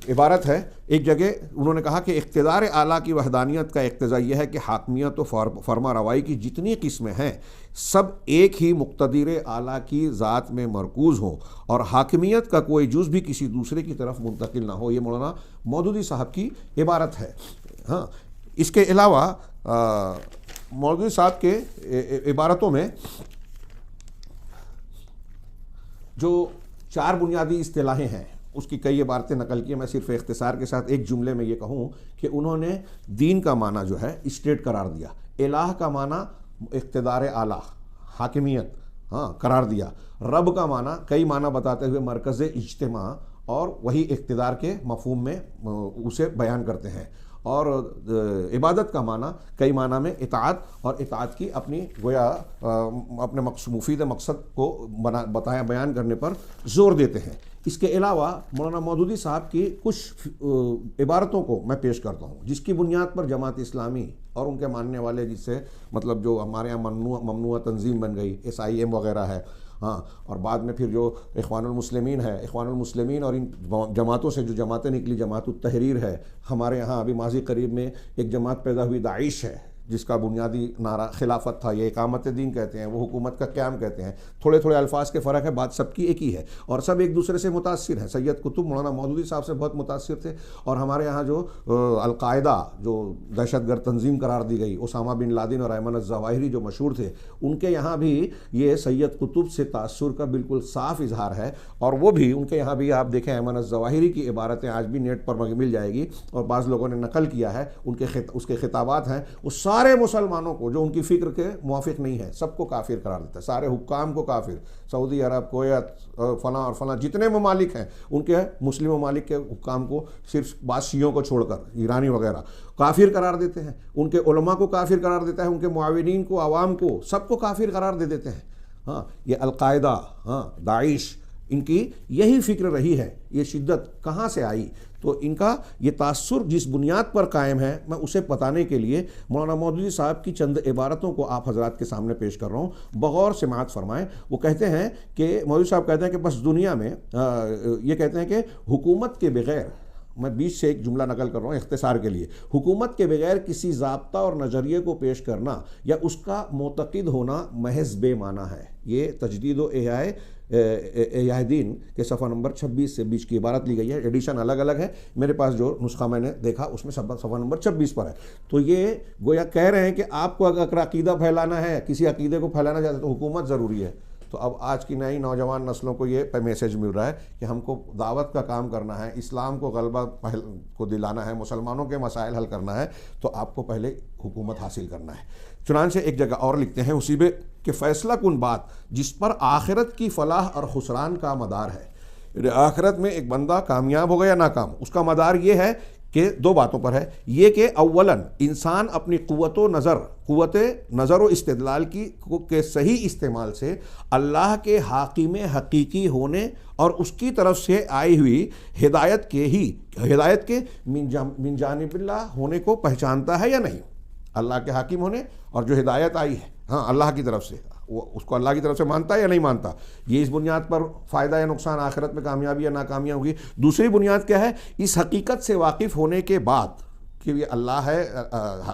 عبارت ہے. ایک جگہ انہوں نے کہا کہ اقتدار اعلیٰ کی وحدانیت کا اقتضا یہ ہے کہ حاکمیت و فرما روائی کی جتنی قسمیں ہیں سب ایک ہی مقتدر اعلیٰ کی ذات میں مرکوز ہوں، اور حاکمیت کا کوئی جز بھی کسی دوسرے کی طرف منتقل نہ ہو. یہ مولانا مودودی صاحب کی عبارت ہے. ہاں اس کے علاوہ مودودی صاحب کے عبارتوں میں جو 4 بنیادی اصطلاحیں ہیں اس کی کئی عبارتیں نقل کی. میں صرف اختصار کے ساتھ ایک جملے میں یہ کہوں کہ انہوں نے دین کا معنی جو ہے اسٹیٹ قرار دیا، الہ کا معنی اقتدار اعلیٰ، حاکمیت قرار دیا، رب کا معنی کئی معنی بتاتے ہوئے مرکز اجتماع اور وہی اقتدار کے مفہوم میں اسے بیان کرتے ہیں. اور عبادت کا معنی کئی معنی میں اطاعت، اور اطاعت کی اپنی گویا اپنے مفید مقصد کو بیان کرنے پر زور دیتے ہیں. اس کے علاوہ مولانا مودودی صاحب کی کچھ عبارتوں کو میں پیش کرتا ہوں جس کی بنیاد پر جماعت اسلامی اور ان کے ماننے والے، جس سے مطلب جو ہمارے یہاں ممنوع تنظیم بن گئی SIM وغیرہ ہے، ہاں، اور بعد میں پھر جو اخوان المسلمین ہے، اخوان المسلمین اور ان جماعتوں سے جو جماعتیں نکلی، جماعت التحریر ہے، ہمارے یہاں ابھی ماضی قریب میں ایک جماعت پیدا ہوئی داعش ہے، جس کا بنیادی نعرہ خلافت تھا. یہ اقامت دین کہتے ہیں، وہ حکومت کا قیام کہتے ہیں. تھوڑے تھوڑے الفاظ کے فرق ہے، بات سب کی ایک ہی ہے، اور سب ایک دوسرے سے متاثر ہیں. سید قطب مولانا مودودی صاحب سے بہت متاثر تھے، اور ہمارے یہاں جو القاعدہ جو دہشت گرد تنظیم قرار دی گئی، اسامہ بن لادن اور ایمن الظواہری جو مشہور تھے، ان کے یہاں بھی یہ سید قطب سے تاثر کا بالکل صاف اظہار ہے. اور وہ بھی ان کے یہاں بھی آپ دیکھیں، ایمن الظواہری کی عبارتیں آج بھی نیٹ پر مل جائے گی، اور بعض لوگوں نے نقل کیا ہے اس کے خطابات ہیں. وہ سارے مسلمانوں کو جو ان کی فکر کے موافق نہیں ہے سب کو کافر قرار دیتا ہے، سارے حکام کو کافر. سعودی عرب، کویت، فلاں اور فلاں جتنے ممالک ہیں ان کے مسلم ممالک کے حکام کو صرف بعض شیعوں کو چھوڑ کر، ایرانی وغیرہ، کافر قرار دیتے ہیں. ان کے علماء کو کافر قرار دیتا ہے، ان کے معاونین کو، عوام کو، سب کو کافر قرار دے دیتے ہیں. ہاں، یہ القاعدہ، ہاں، داعش، ان کی یہی فکر رہی ہے. یہ شدت کہاں سے آئی؟ تو ان کا یہ تاثر جس بنیاد پر قائم ہے، میں اسے بتانے کے لیے مولانا مودودی صاحب کی چند عبارتوں کو آپ حضرات کے سامنے پیش کر رہا ہوں. بغور سماعت فرمائیں. وہ کہتے ہیں کہ مودودی صاحب کہتے ہیں کہ بس دنیا میں یہ کہتے ہیں کہ حکومت کے بغیر، میں بیچ سے ایک جملہ نقل کر رہا ہوں اختصار کے لیے، حکومت کے بغیر کسی ضابطہ اور نظریے کو پیش کرنا یا اس کا معتقد ہونا محض بے معنی ہے. یہ تجدید و احیاء دین کے صفحہ نمبر 26 سے بیچ کی عبارت لی گئی ہے. ایڈیشن الگ الگ ہے، میرے پاس جو نسخہ میں نے دیکھا اس میں صفحہ نمبر 26 پر ہے. تو یہ گویا کہہ رہے ہیں کہ آپ کو اگر عقیدہ پھیلانا ہے، کسی عقیدے کو پھیلانا چاہتے تو حکومت ضروری ہے. تو اب آج کی نئی نوجوان نسلوں کو یہ میسیج مل رہا ہے کہ ہم کو دعوت کا کام کرنا ہے، اسلام کو غلبہ کو دلانا ہے، مسلمانوں کے مسائل حل کرنا ہے، تو آپ کو پہلے حکومت حاصل کرنا ہے. چنانچہ ایک جگہ اور لکھتے ہیں اسی میں کہ فیصلہ کن بات جس پر آخرت کی فلاح اور خسران کا مدار ہے. آخرت میں ایک بندہ کامیاب ہوگا یا ناکام، اس کا مدار یہ ہے کہ دو باتوں پر ہے. یہ کہ اولاً انسان اپنی قوت نظر و استدلال کے صحیح استعمال سے اللہ کے حاکم حقیقی ہونے اور اس کی طرف سے آئی ہوئی ہدایت کے من جانب اللہ ہونے کو پہچانتا ہے یا نہیں. اللہ کے حاکم ہونے اور جو ہدایت آئی ہے، ہاں، اللہ کی طرف سے، وہ اس کو اللہ کی طرف سے مانتا ہے یا نہیں مانتا. یہ اس بنیاد پر فائدہ یا نقصان، آخرت میں کامیابی یا ناکامیاں ہوگی. دوسری بنیاد کیا ہے؟ اس حقیقت سے واقف ہونے کے بعد کہ یہ اللہ ہے،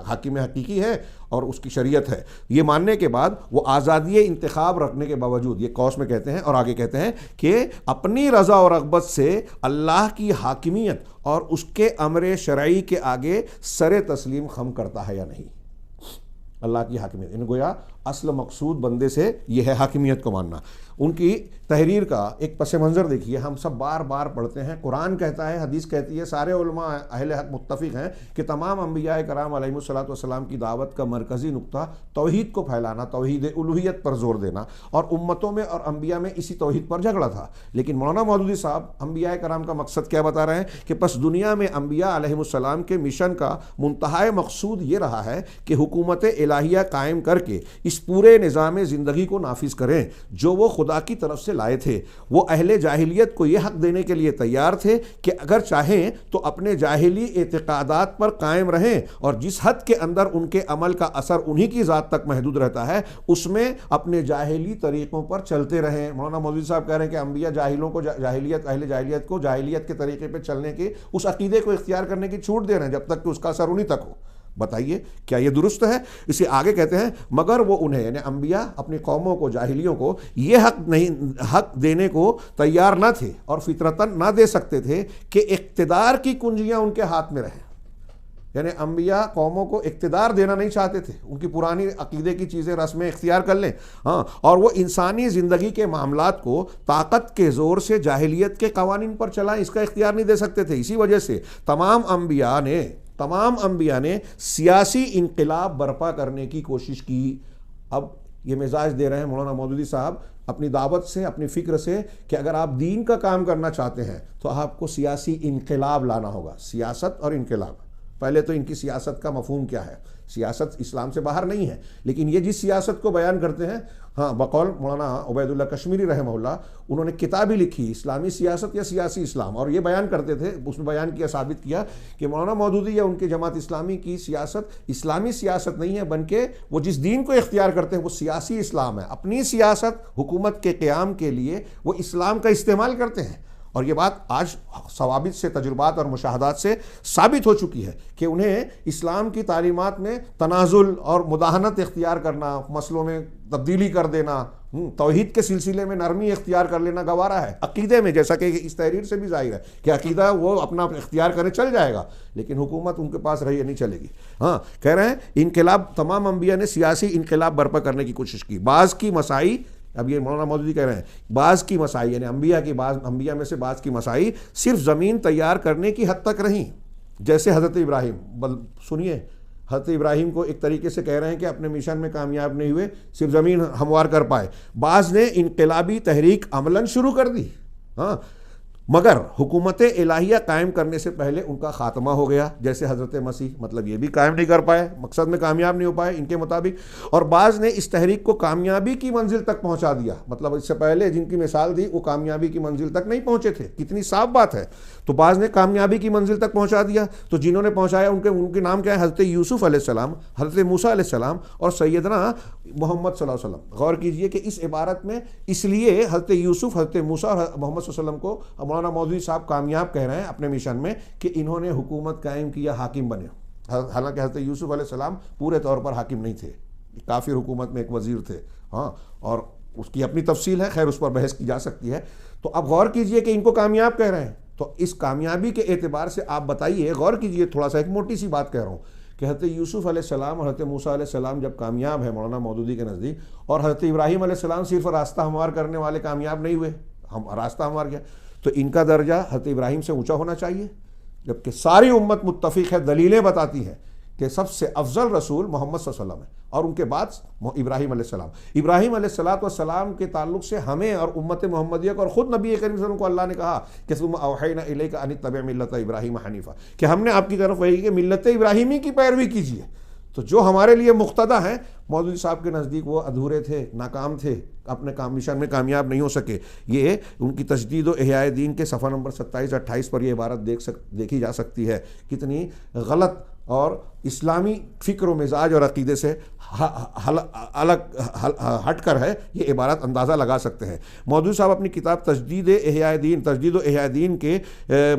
حاکم حقیقی ہے اور اس کی شریعت ہے، یہ ماننے کے بعد وہ آزادی انتخاب رکھنے کے باوجود، یہ قوس میں کہتے ہیں اور آگے کہتے ہیں کہ اپنی رضا اور رغبت سے اللہ کی حاکمیت اور اس کے امر شرعی کے آگے سر تسلیم خم کرتا ہے یا نہیں. اللہ کی حاکمیت، ان گویا اصل مقصود بندے سے یہ ہے حاکمیت کو ماننا. ان کی تحریر کا ایک پس منظر دیکھیے، ہم سب بار بار پڑھتے ہیں، قرآن کہتا ہے، حدیث کہتی ہے، سارے علماء اہل حق متفق ہیں کہ تمام انبیاء کرام علیہم الصلوۃ والسلام کی دعوت کا مرکزی نقطہ توحید کو پھیلانا، توحید الوہیت پر زور دینا، اور امتوں میں اور انبیاء میں اسی توحید پر جھگڑا تھا. لیکن مولانا مودودی صاحب انبیاء کرام کا مقصد کیا بتا رہے ہیں کہ پس دنیا میں انبیاء علیہم السلام کے مشن کا منتہائی مقصود یہ رہا ہے کہ حکومت الہیہ قائم کر کے اس پورے نظام زندگی کو نافذ کریں جو وہ خدا کی طرف سے لائے تھے. وہ اہل جاہلیت کو یہ حق دینے کے لیے تیار تھے کہ اگر چاہیں تو اپنے جاہلی اعتقادات پر قائم رہیں، اور جس حد کے اندر ان کے عمل کا اثر انہی کی ذات تک محدود رہتا ہے اس میں اپنے جاہلی طریقوں پر چلتے رہیں. مولانا مودودی صاحب کہہ رہے ہیں کہ انبیاء اہل جاہلیت کو جاہلیت کے طریقے پہ چلنے کے، اس عقیدے کو اختیار کرنے کی چھوٹ دے رہے ہیں جب تک کہ اس کا اثر انہی تک ہو. بتائیے کیا یہ درست ہے؟ اسے آگے کہتے ہیں مگر وہ انہیں، یعنی انبیاء اپنی قوموں کو، جاہلیوں کو یہ حق دینے کو تیار نہ تھے اور فطرتاً نہ دے سکتے تھے کہ اقتدار کی کنجیاں ان کے ہاتھ میں رہیں. یعنی انبیاء قوموں کو اقتدار دینا نہیں چاہتے تھے، ان کی پرانی عقیدے کی چیزیں رسمیں اختیار کر لیں، ہاں، اور وہ انسانی زندگی کے معاملات کو طاقت کے زور سے جاہلیت کے قوانین پر چلائیں، اس کا اختیار نہیں دے سکتے تھے. اسی وجہ سے تمام انبیاء نے سیاسی انقلاب برپا کرنے کی کوشش کی. اب یہ مزاج دے رہے ہیں مولانا مودودی صاحب اپنی دعوت سے، اپنی فکر سے، کہ اگر آپ دین کا کام کرنا چاہتے ہیں تو آپ کو سیاسی انقلاب لانا ہوگا۔ سیاست اور انقلاب، پہلے تو ان کی سیاست کا مفہوم کیا ہے؟ سیاست اسلام سے باہر نہیں ہے، لیکن یہ جس سیاست کو بیان کرتے ہیں، ہاں بقول مولانا عبید اللہ کشمیری رحمہ اللہ، انہوں نے کتابی لکھی اسلامی سیاست یا سیاسی اسلام، اور یہ بیان کرتے تھے، اس میں بیان کیا، ثابت کیا کہ مولانا مودودی یا ان کے جماعت اسلامی کی سیاست اسلامی سیاست نہیں ہے، بلکہ وہ جس دین کو اختیار کرتے ہیں وہ سیاسی اسلام ہے۔ اپنی سیاست حکومت کے قیام کے لیے وہ اسلام کا استعمال کرتے ہیں، اور یہ بات آج ثوابت سے، تجربات اور مشاہدات سے ثابت ہو چکی ہے کہ انہیں اسلام کی تعلیمات میں تنازل اور مداہنت اختیار کرنا، مسئلوں میں تبدیلی کر دینا، توحید کے سلسلے میں نرمی اختیار کر لینا گوارا ہے۔ عقیدے میں، جیسا کہ اس تحریر سے بھی ظاہر ہے کہ عقیدہ وہ اپنا اختیار کرے چل جائے گا، لیکن حکومت ان کے پاس رہی نہیں چلے گی۔ ہاں کہہ رہے ہیں انقلاب، تمام انبیاء نے سیاسی انقلاب برپا کرنے کی کوشش کی۔ بعض کی مسائی، اب یہ مولانا مودودی کہہ رہے ہیں بعض کی مسائی، یعنی انبیاء میں سے بعض کی مسائی صرف زمین تیار کرنے کی حد تک رہیں، جیسے حضرت ابراہیم۔ سنیے، حضرت ابراہیم کو ایک طریقے سے کہہ رہے ہیں کہ اپنے مشن میں کامیاب نہیں ہوئے، صرف زمین ہموار کر پائے۔ بعض نے انقلابی تحریک عملاً شروع کر دی، ہاں، مگر حکومت الہیہ قائم کرنے سے پہلے ان کا خاتمہ ہو گیا، جیسے حضرت مسیح، مطلب یہ بھی قائم نہیں کر پائے، مقصد میں کامیاب نہیں ہو پائے ان کے مطابق۔ اور بعض نے اس تحریک کو کامیابی کی منزل تک پہنچا دیا، مطلب اس سے پہلے جن کی مثال دی وہ کامیابی کی منزل تک نہیں پہنچے تھے، کتنی صاف بات ہے۔ تو بعض نے کامیابی کی منزل تک پہنچا دیا، تو جنہوں نے پہنچایا ان کے نام کیا ہے؟ حضرت یوسف علیہ السلام، حضرت موسیٰ علیہ السلام اور سیدنا محمد صلی اللہ علیہ وسلم۔ غور کیجئے کہ اس عبارت میں اس لیے حضرت یوسف، حضرت موسیٰ اور محمد صلی اللہ علیہ وسلم کو مولانا مودودی صاحب کامیاب کہہ رہے ہیں اپنے مشن میں کہ انہوں نے حکومت قائم کیا، حاکم بنے۔ حالانکہ حضرت یوسف علیہ السلام پورے طور پر حاکم نہیں تھے، کافر حکومت میں ایک وزیر تھے، ہاں، اور اس کی اپنی تفصیل ہے، خیر اس پر بحث کی جا سکتی ہے۔ تو اب غور کیجئے کہ ان کو کامیاب کہہ رہے ہیں، تو اس کامیابی کے اعتبار سے آپ بتائیے، غور کیجئے، تھوڑا سا ایک موٹی سی بات کہہ رہا ہوں کہ حضرت یوسف علیہ السلام اور حضرت موسیٰ علیہ السلام جب کامیاب ہیں مولانا مودودی کے نزدیک، اور حضرت ابراہیم علیہ السلام صرف راستہ ہموار کرنے والے کامیاب نہیں ہوئے، ہم راستہ ہموار کیا، تو ان کا درجہ حضرت ابراہیم سے اونچا ہونا چاہیے، جبکہ ساری امت متفق ہے، دلیلیں بتاتی ہیں کہ سب سے افضل رسول محمد صلی اللہ علیہ وسلم ہے، اور ان کے بعد ابراہیم علیہ السلام۔ ابراہیم علیہ السلام کے تعلق سے ہمیں اور امت محمدیہ کو، اور خود نبی کریم صلی اللہ علیہ وسلم کو اللہ نے کہا کہ ثم اوحینا الیک ان اتبع ملت ابراہیم حنیفا، کہ ہم نے آپ کی طرف وحی کی کہ ملت ابراہیمی کی پیروی کیجیے۔ تو جو ہمارے لیے مقتدی ہیں، مودودی صاحب کے نزدیک وہ ادھورے تھے، ناکام تھے، اپنے مشن میں کامیاب نہیں ہو سکے۔ یہ ان کی تجدید و احیاء دین کے صفحہ نمبر 27-28 پر یہ عبارت دیکھی جا سکتی ہے، کتنی غلط اور اسلامی فکر و مزاج اور عقیدے سے الگ ہٹ کر ہے، یہ عبارت اندازہ لگا سکتے ہیں۔ مودودی صاحب اپنی کتاب تجدید و احیاء دین کے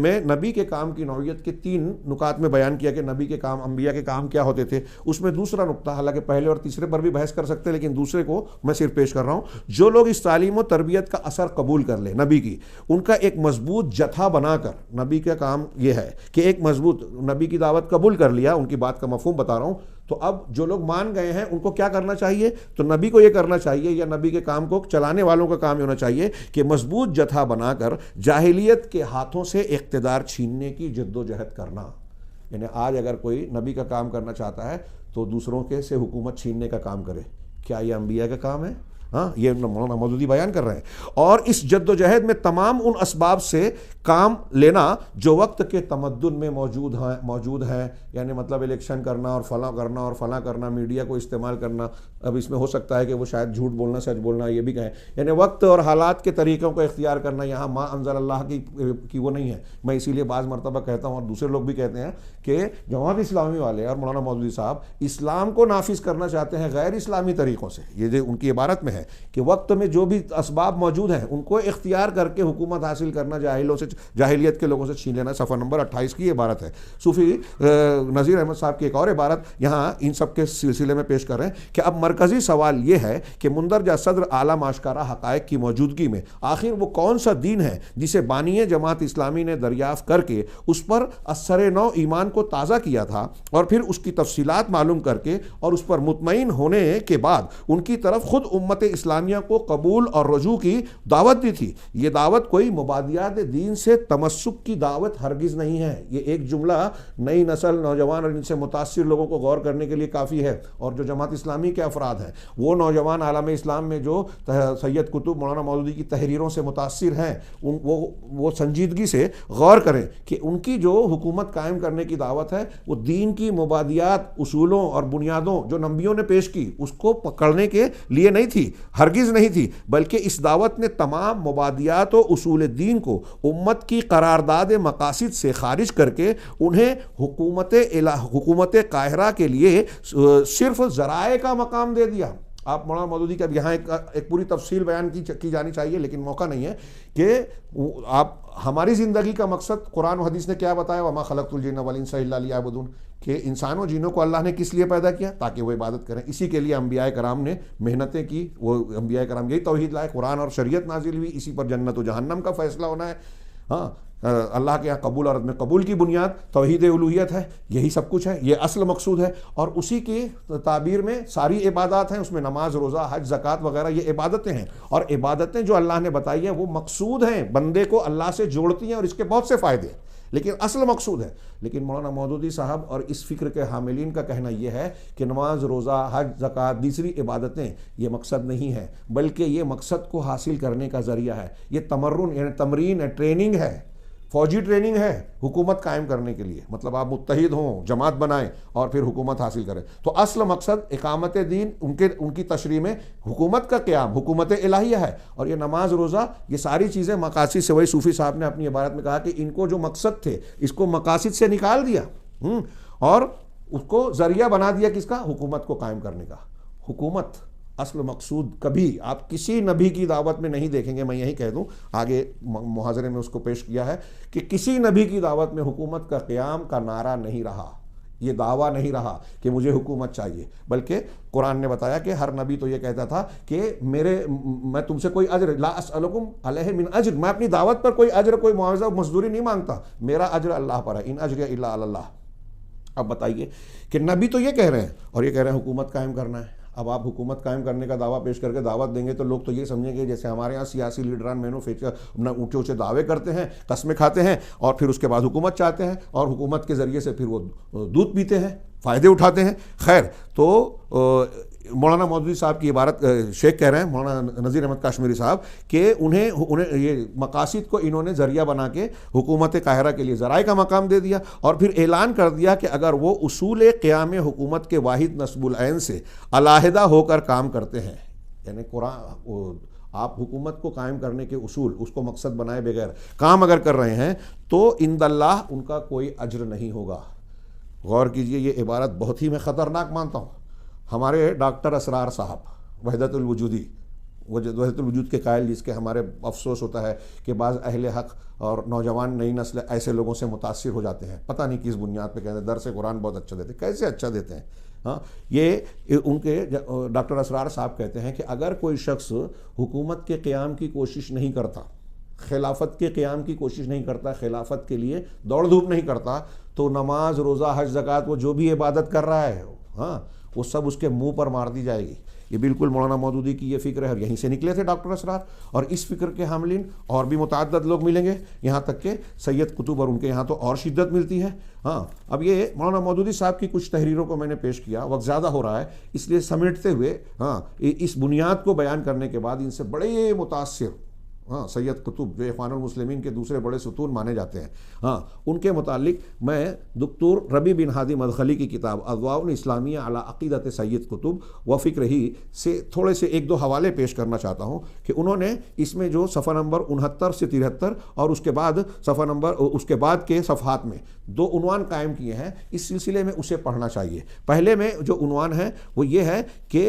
میں نبی کے کام کی نوعیت کے 3 نکات میں بیان کیا کہ نبی کے کام، انبیاء کے کام کیا ہوتے تھے۔ اس میں دوسرا نقطہ، حالانکہ پہلے اور تیسرے پر بھی بحث کر سکتے ہیں لیکن دوسرے کو میں صرف پیش کر رہا ہوں، جو لوگ اس تعلیم و تربیت کا اثر قبول کر لیں نبی کی، ان کا ایک مضبوط جتھا بنا کر، نبی کا کام یہ ہے کہ ایک مضبوط نبی کی دعوت قبول کر لیا، ان کی بات کا مفہوم بتا رہا ہوں، تو اب جو لوگ مان گئے ہیں ان کو کیا کرنا چاہیے؟ تو نبی کو یہ کرنا چاہیے، یا نبی کے کام کو چلانے والوں کا کام یہ ہونا چاہیے کہ مضبوط جتھا بنا کر جاہلیت کے ہاتھوں سے اقتدار چھیننے کی جد و جہد کرنا۔ یعنی آج اگر کوئی نبی کا کام کرنا چاہتا ہے تو دوسروں کے سے حکومت چھیننے کا کام کرے، کیا یہ انبیاء کا کام ہے؟ ہاں، یہ مولانا مودودی بیان کر رہے ہیں۔ اور اس جد و جہد میں تمام ان اسباب سے کام لینا جو وقت کے تمدن میں موجود ہیں، یعنی مطلب الیکشن کرنا اور فلاں کرنا، میڈیا کو استعمال کرنا۔ اب اس میں ہو سکتا ہے کہ وہ شاید جھوٹ بولنا، سچ بولنا یہ بھی کہیں، یعنی وقت اور حالات کے طریقوں کو اختیار کرنا، یہاں ما انزل اللہ کی وہ نہیں ہے۔ میں اسی لیے بعض مرتبہ کہتا ہوں اور دوسرے لوگ بھی کہتے ہیں کہ جماعت اسلامی والے اور مولانا مودودی صاحب اسلام کو نافذ کرنا چاہتے ہیں غیر اسلامی طریقوں سے۔ یہ جو ان کی عبارت میں ہے کہ وقت میں جو بھی اسباب موجود ہیں ان کو اختیار کر کے حکومت حاصل کرنا، جاہلیت کے لوگوں سے چھین لینا۔ صفحہ نمبر 28 کی عبارت ہے۔ صوفی نذیر احمد صاحب کی ایک اور عبارت یہاں ان سب کے سلسلے میں پیش کر رہے ہیں کہ اب مرکزی سوال یہ ہے کہ مندرجہ صدر اعلیٰ ماشکارہ حقائق کی موجودگی میں آخر وہ کون سا دین ہے جسے بانی جماعت اسلامی نے دریافت کر کے اس پر اثر نو ایمان کو تازہ کیا تھا، اور پھر اس کی تفصیلات معلوم کر کے اور اس پر مطمئن ہونے کے بعد ان کی طرف خود امت اسلامیہ کو قبول اور رجوع کی دعوت دی تھی. یہ دعوت کوئی مبادیات دین سے تمسک کی دعوت ہرگز نہیں ہے. یہ ایک جملہ نئی نسل، نوجوان اور ان سے متاثر لوگوں کو غور کرنے کے لیے کافی ہے. اور جو جماعت اسلامی کے افراد ہیں، وہ نوجوان عالم اسلام میں جو سید قطب، مولانا مودودی کی تحریروں سے متاثر ہیں، وہ سنجیدگی سے غور کریں کہ ان کی جو حکومت قائم کرنے کی دعوت ہے وہ دین کی مبادیات، اصولوں اور بنیادوں جو نبیوں نے پیش کی اس کو پکڑنے کے لیے نہیں تھی، ہرگز نہیں تھی، بلکہ اس دعوت نے تمام مبادیات و اصول دین کو امت کی قرارداد مقاصد سے خارج کر کے انہیں حکومت قاہرہ کے لیے صرف ذرائع کا مقام دے دیا. آپ مولانا مودودی کا یہاں ایک پوری تفصیل بیان کی جانی چاہیے، لیکن موقع نہیں ہے کہ آپ ہماری زندگی کا مقصد قرآن و حدیث نے کیا بتایا، وما خلقت الجن والانس الا لیعبدون، کہ انسانوں و جنوں کو اللہ نے کس لیے پیدا کیا؟ تاکہ وہ عبادت کریں. اسی کے لیے انبیاء کرام نے محنتیں کی. وہ انبیاء کرام یہی توحید لائے، قرآن اور شریعت نازل ہوئی، اسی پر جنت و جہنم کا فیصلہ ہونا ہے. ہاں، اللہ کے یہاں قبول اور عدم قبول کی بنیاد توحید الوہیت ہے. یہی سب کچھ ہے، یہ اصل مقصود ہے. اور اسی کی تعبیر میں ساری عبادات ہیں، اس میں نماز، روزہ، حج، زکوٰۃ وغیرہ یہ عبادتیں ہیں. اور عبادتیں جو اللہ نے بتائی ہیں وہ مقصود ہیں، بندے کو اللہ سے جوڑتی ہیں اور اس کے بہت سے فائدے ہیں، لیکن اصل مقصود ہے. لیکن مولانا مودودی صاحب اور اس فکر کے حاملین کا کہنا یہ ہے کہ نماز، روزہ، حج، زکوٰۃ، دوسری عبادتیں یہ مقصد نہیں ہے، بلکہ یہ مقصد کو حاصل کرنے کا ذریعہ ہے. یہ تمرن یعنی تمرین ہے، ٹریننگ ہے، فوجی ٹریننگ ہے حکومت قائم کرنے کے لیے. مطلب آپ متحد ہوں، جماعت بنائیں اور پھر حکومت حاصل کریں. تو اصل مقصد اقامت دین، ان کی تشریح میں حکومت کا قیام، حکومت الہیہ ہے. اور یہ نماز، روزہ، یہ ساری چیزیں مقاصد سے، وہی صوفی صاحب نے اپنی عبارت میں کہا کہ ان کو جو مقصد تھے اس کو مقاصد سے نکال دیا اور اس کو ذریعہ بنا دیا کس کا؟ حکومت کو قائم کرنے کا. حکومت اصل مقصود کبھی آپ کسی نبی کی دعوت میں نہیں دیکھیں گے. میں یہی کہہ دوں، آگے محاضرے میں اس کو پیش کیا ہے کہ کسی نبی کی دعوت میں حکومت کا قیام کا نعرہ نہیں رہا، یہ دعویٰ نہیں رہا کہ مجھے حکومت چاہیے، بلکہ قرآن نے بتایا کہ ہر نبی تو یہ کہتا تھا کہ میں تم سے کوئی اجر، لا اسألکم علیہ من اجر، میں اپنی دعوت پر کوئی اجر، کوئی معاوضہ، مزدوری نہیں مانگتا، میرا اجر اللہ پر ہے، ان اجر الا علی اللہ. اب بتائیے کہ نبی تو یہ کہہ رہے ہیں اور یہ کہہ رہے ہیں حکومت قائم کرنا ہے. اب آپ حکومت قائم کرنے کا دعویٰ پیش کر کے دعوت دیں گے تو لوگ تو یہ سمجھیں گے جیسے ہمارے ہاں سیاسی لیڈران مینو فیچر اپنا اونچے اونچے دعوے کرتے ہیں، قسمیں کھاتے ہیں اور پھر اس کے بعد حکومت چاہتے ہیں اور حکومت کے ذریعے سے پھر وہ دودھ پیتے ہیں، فائدے اٹھاتے ہیں. خیر، تو مولانا مودودی صاحب کی عبارت شیخ کہہ رہے ہیں، مولانا نذیر احمد کاشمیری صاحب، کہ انہیں یہ مقاصد کو انہوں نے ذریعہ بنا کے حکومت قاہرہ کے لیے ذرائع کا مقام دے دیا اور پھر اعلان کر دیا کہ اگر وہ اصول قیام حکومت کے واحد نصب العین سے علیحدہ ہو کر کام کرتے ہیں، یعنی قرآن آپ حکومت کو قائم کرنے کے اصول، اس کو مقصد بنائے بغیر کام اگر کر رہے ہیں تو عند اللہ ان کا کوئی اجر نہیں ہوگا. غور کیجئے، یہ عبارت بہت ہی میں خطرناک مانتا ہوں. ہمارے ڈاکٹر اسرار صاحب وحدت الوجودی، وحدت الوجود کے قائل، جس کے ہمارے افسوس ہوتا ہے کہ بعض اہل حق اور نوجوان نئی نسل ایسے لوگوں سے متاثر ہو جاتے ہیں، پتہ نہیں کس بنیاد پہ کہتے ہیں درس قرآن بہت اچھا دیتے ہیں. کیسے اچھا دیتے ہیں؟ ہاں، یہ ان کے ڈاکٹر اسرار صاحب کہتے ہیں کہ اگر کوئی شخص حکومت کے قیام کی کوشش نہیں کرتا، خلافت کے قیام کی کوشش نہیں کرتا، خلافت کے لیے دوڑ دھوپ نہیں کرتا، تو نماز، روزہ، حج، زکوٰۃ، وہ جو بھی عبادت کر رہا ہے ہاں وہ سب اس کے منہ پر مار دی جائے گی. یہ بالکل مولانا مودودی کی یہ فکر ہے اور یہیں سے نکلے تھے ڈاکٹر اسرار. اور اس فکر کے حاملین اور بھی متعدد لوگ ملیں گے، یہاں تک کہ سید قطب، اور ان کے یہاں تو اور شدت ملتی ہے. ہاں، اب یہ مولانا مودودی صاحب کی کچھ تحریروں کو میں نے پیش کیا، وقت زیادہ ہو رہا ہے اس لیے سمیٹتے ہوئے اس بنیاد کو بیان کرنے کے بعد ان سے بڑے متاثر سید قطب جو اخوان المسلمین کے دوسرے بڑے ستون مانے جاتے ہیں، ان کے متعلق میں دکتور ربیع بن ہادی مدخلی کی کتاب اضواء الاسلامیہ علی عقیدت سید قطب و فکرہ سے تھوڑے سے ایک دو حوالے پیش کرنا چاہتا ہوں کہ انہوں نے اس میں جو صفحہ نمبر 69 سے 73 اور اس کے بعد صفحہ نمبر اس کے بعد کے صفحات میں دو عنوان قائم کیے ہیں. اس سلسلے میں اسے پڑھنا چاہیے. پہلے میں جو عنوان ہے وہ یہ ہے کہ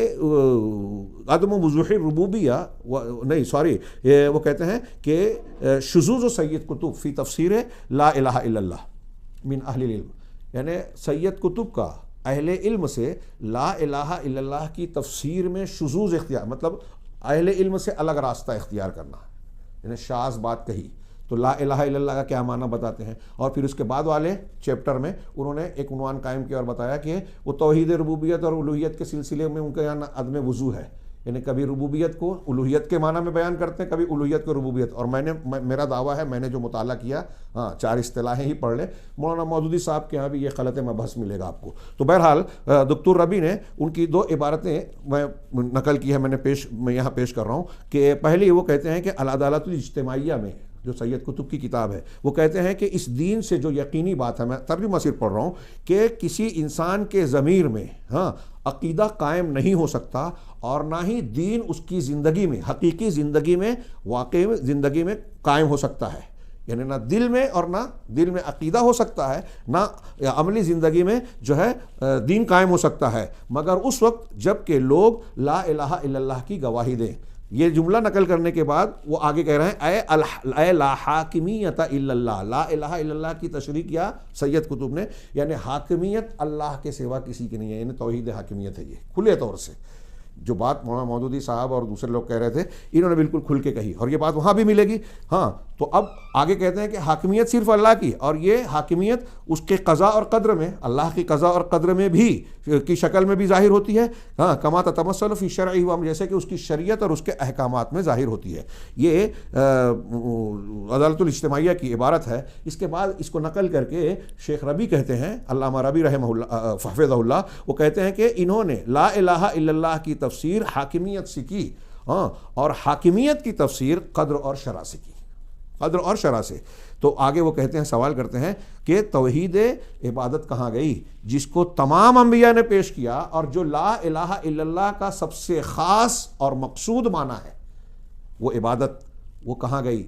عدم وضوح ربوبیہ وہ کہتے ہیں کہ شذوذ و سید قطب فی تفسیر لا الہ الا اللہ من اہل العلم، یعنی سید قطب کا اہل علم سے لا الہ الا اللہ کی تفسیر میں شذوذ اختیار، مطلب اہل علم سے الگ راستہ اختیار کرنا، یعنی شاذ بات کہی. تو لا الہ الا اللہ کا کیا معنی بتاتے ہیں. اور پھر اس کے بعد والے چیپٹر میں انہوں نے ایک عنوان قائم کیا اور بتایا کہ وہ توحید ربوبیت اور الوہیت کے سلسلے میں ان کے یہاں عدم وضو ہے، یعنی کبھی ربوبیت کو الوہیت کے معنی میں بیان کرتے ہیں، کبھی الوہیت کو ربوبیت. اور میرا دعویٰ ہے، میں نے جو مطالعہ کیا، 4 اصطلاحیں ہی پڑھ لیں. مولانا مودودی صاحب کے ہاں بھی یہ غلط مبحث ملے گا آپ کو. تو بہرحال دکتور ربیع نے ان کی 2 عبارتیں میں نقل کی ہے، میں یہاں پیش کر رہا ہوں. کہ پہلی وہ کہتے ہیں کہ العدالت الاجتماعیہ میں جو سید قطب کی کتاب ہے، وہ کہتے ہیں کہ اس دین سے جو یقینی بات ہے، میں ترجمہ صرف پڑھ رہا ہوں، کہ کسی انسان کے ضمیر میں عقیدہ قائم نہیں ہو سکتا، اور نہ ہی دین اس کی زندگی میں، حقیقی زندگی میں، واقعی زندگی میں قائم ہو سکتا ہے. یعنی نہ دل میں، اور نہ دل میں عقیدہ ہو سکتا ہے، نہ عملی زندگی میں جو ہے دین قائم ہو سکتا ہے، مگر اس وقت جب کہ لوگ لا الہ الا اللہ کی گواہی دیں. یہ جملہ نقل کرنے کے بعد وہ آگے کہہ رہے ہیں اے لا حاکمیت الا اللہ، لا الہ الا اللہ کی تشریح کیا سید قطب نے، یعنی حاکمیت اللہ کے سوا کسی کی نہیں ہے، یعنی توحید حاکمیت ہے. یہ کھلے طور سے جو بات مولانا مودودی صاحب اور دوسرے لوگ کہہ رہے تھے، انہوں نے بالکل کھل کے کہی، اور یہ بات وہاں بھی ملے گی. تو اب آگے کہتے ہیں کہ حاکمیت صرف اللہ کی، اور یہ حاکمیت اس کے قضاء اور قدر میں، اللہ کی قضاء اور قدر میں بھی کی شکل میں بھی ظاہر ہوتی ہے. کما تتمثل فی شرعہ، جیسے کہ اس کی شریعت اور اس کے احکامات میں ظاہر ہوتی ہے. یہ عدالت الاجتماعیہ کی عبارت ہے. اس کے بعد اس کو نقل کر کے شیخ ربیع کہتے ہیں، علامہ ربیع رحمہ اللہ حفظہ اللہ، وہ کہتے ہیں کہ انہوں نے لا الہ الا اللہ کی تفسیر حاکمیت سے کی، اور حاکمیت کی تفسیر قدر اور شرع سے کی، قدر اور شرع سے. تو آگے وہ کہتے ہیں، سوال کرتے ہیں کہ توحید عبادت کہاں گئی، جس کو تمام انبیاء نے پیش کیا، اور جو لا الہ الا اللہ کا سب سے خاص اور مقصود معنی ہے، وہ عبادت وہ کہاں گئی؟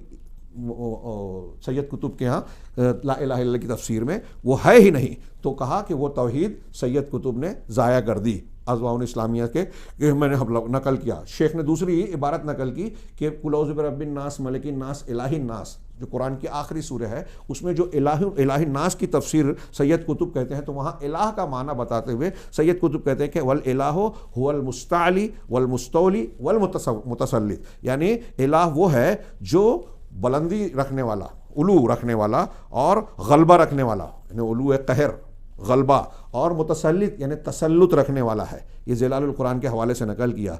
سید قطب کے ہاں لا الہ الا اللہ کی تفسیر میں وہ ہے ہی نہیں. تو کہا کہ وہ توحید سید قطب نے ضائع کر دی. اضواء اسلامیہ کے میں نے نقل کیا. شیخ نے دوسری عبارت نقل کی کہ قل اعوذ برب الناس ملک الناس الہ الناس، جو قرآن کی آخری سورہ ہے، اس میں جو الہ الناس کی تفسیر سید قطب کہتے ہیں، تو وہاں الہ کا معنی بتاتے ہوئے سید قطب کہتے ہیں کہ والالہ هو المستعلی والمستولی والمتسلط، یعنی الہ وہ ہے جو بلندی رکھنے والا، علو رکھنے والا، اور غلبہ رکھنے والا، یعنی علو قہر، غلبہ، اور متسلط یعنی تسلط رکھنے والا ہے. یہ ظلال القرآن کے حوالے سے نقل کیا.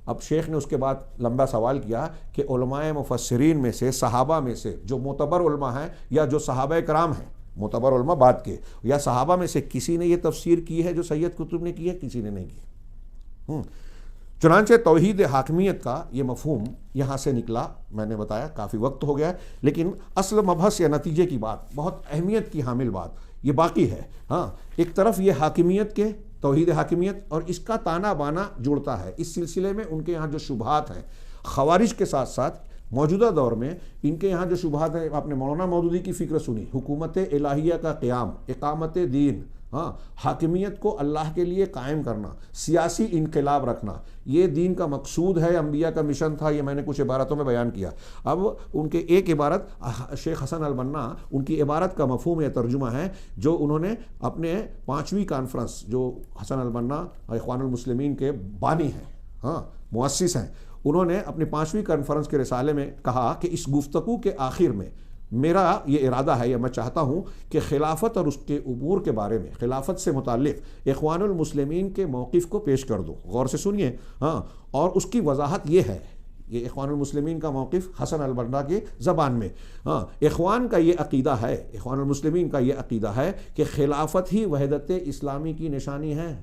اب شیخ نے اس کے بعد لمبا سوال کیا کہ علماء مفسرین میں سے، صحابہ میں سے جو معتبر علماء ہیں، یا جو صحابہ کرام ہیں، معتبر علماء بعد کے، یا صحابہ میں سے کسی نے یہ تفسیر کی ہے جو سید قطب نے کی ہے؟ کسی نے نہیں کی. چنانچہ توحید حاکمیت کا یہ مفہوم یہاں سے نکلا. میں نے بتایا کافی وقت ہو گیا ہے، لیکن اصل مبحث یا نتیجے کی بات، بہت اہمیت کی حامل بات یہ باقی ہے. ایک طرف یہ حاکمیت کے، توحید حاکمیت، اور اس کا تانا بانا جڑتا ہے. اس سلسلے میں ان کے یہاں جو شبہات ہیں، خوارج کے ساتھ ساتھ موجودہ دور میں ان کے یہاں جو شبہات ہیں، آپ نے مولانا مودودی کی فکر سنی، حکومت الہیہ کا قیام، اقامت دین، حاکمیت کو اللہ کے لیے قائم کرنا، سیاسی انقلاب رکھنا، یہ دین کا مقصود ہے، انبیاء کا مشن تھا. یہ میں نے کچھ عبارتوں میں بیان کیا. اب ان کے ایک عبارت شیخ حسن البنا، ان کی عبارت کا مفہوم یا ترجمہ ہے جو انہوں نے اپنے 5ویں کانفرنس، جو حسن البنا اخوان المسلمین کے بانی ہیں، مؤسس ہیں، انہوں نے اپنی 5ویں کانفرنس کے رسالے میں کہا کہ اس گفتگو کے آخر میں میرا یہ ارادہ ہے، یا میں چاہتا ہوں کہ خلافت اور اس کے امور کے بارے میں، خلافت سے متعلق اخوان المسلمین کے موقف کو پیش کر دو. غور سے سنیے. اور اس کی وضاحت یہ ہے، یہ اخوان المسلمین کا موقف حسن البنا کی زبان میں، اخوان کا یہ عقیدہ ہے، اخوان المسلمین کا یہ عقیدہ ہے کہ خلافت ہی وحدت اسلامی کی نشانی ہے.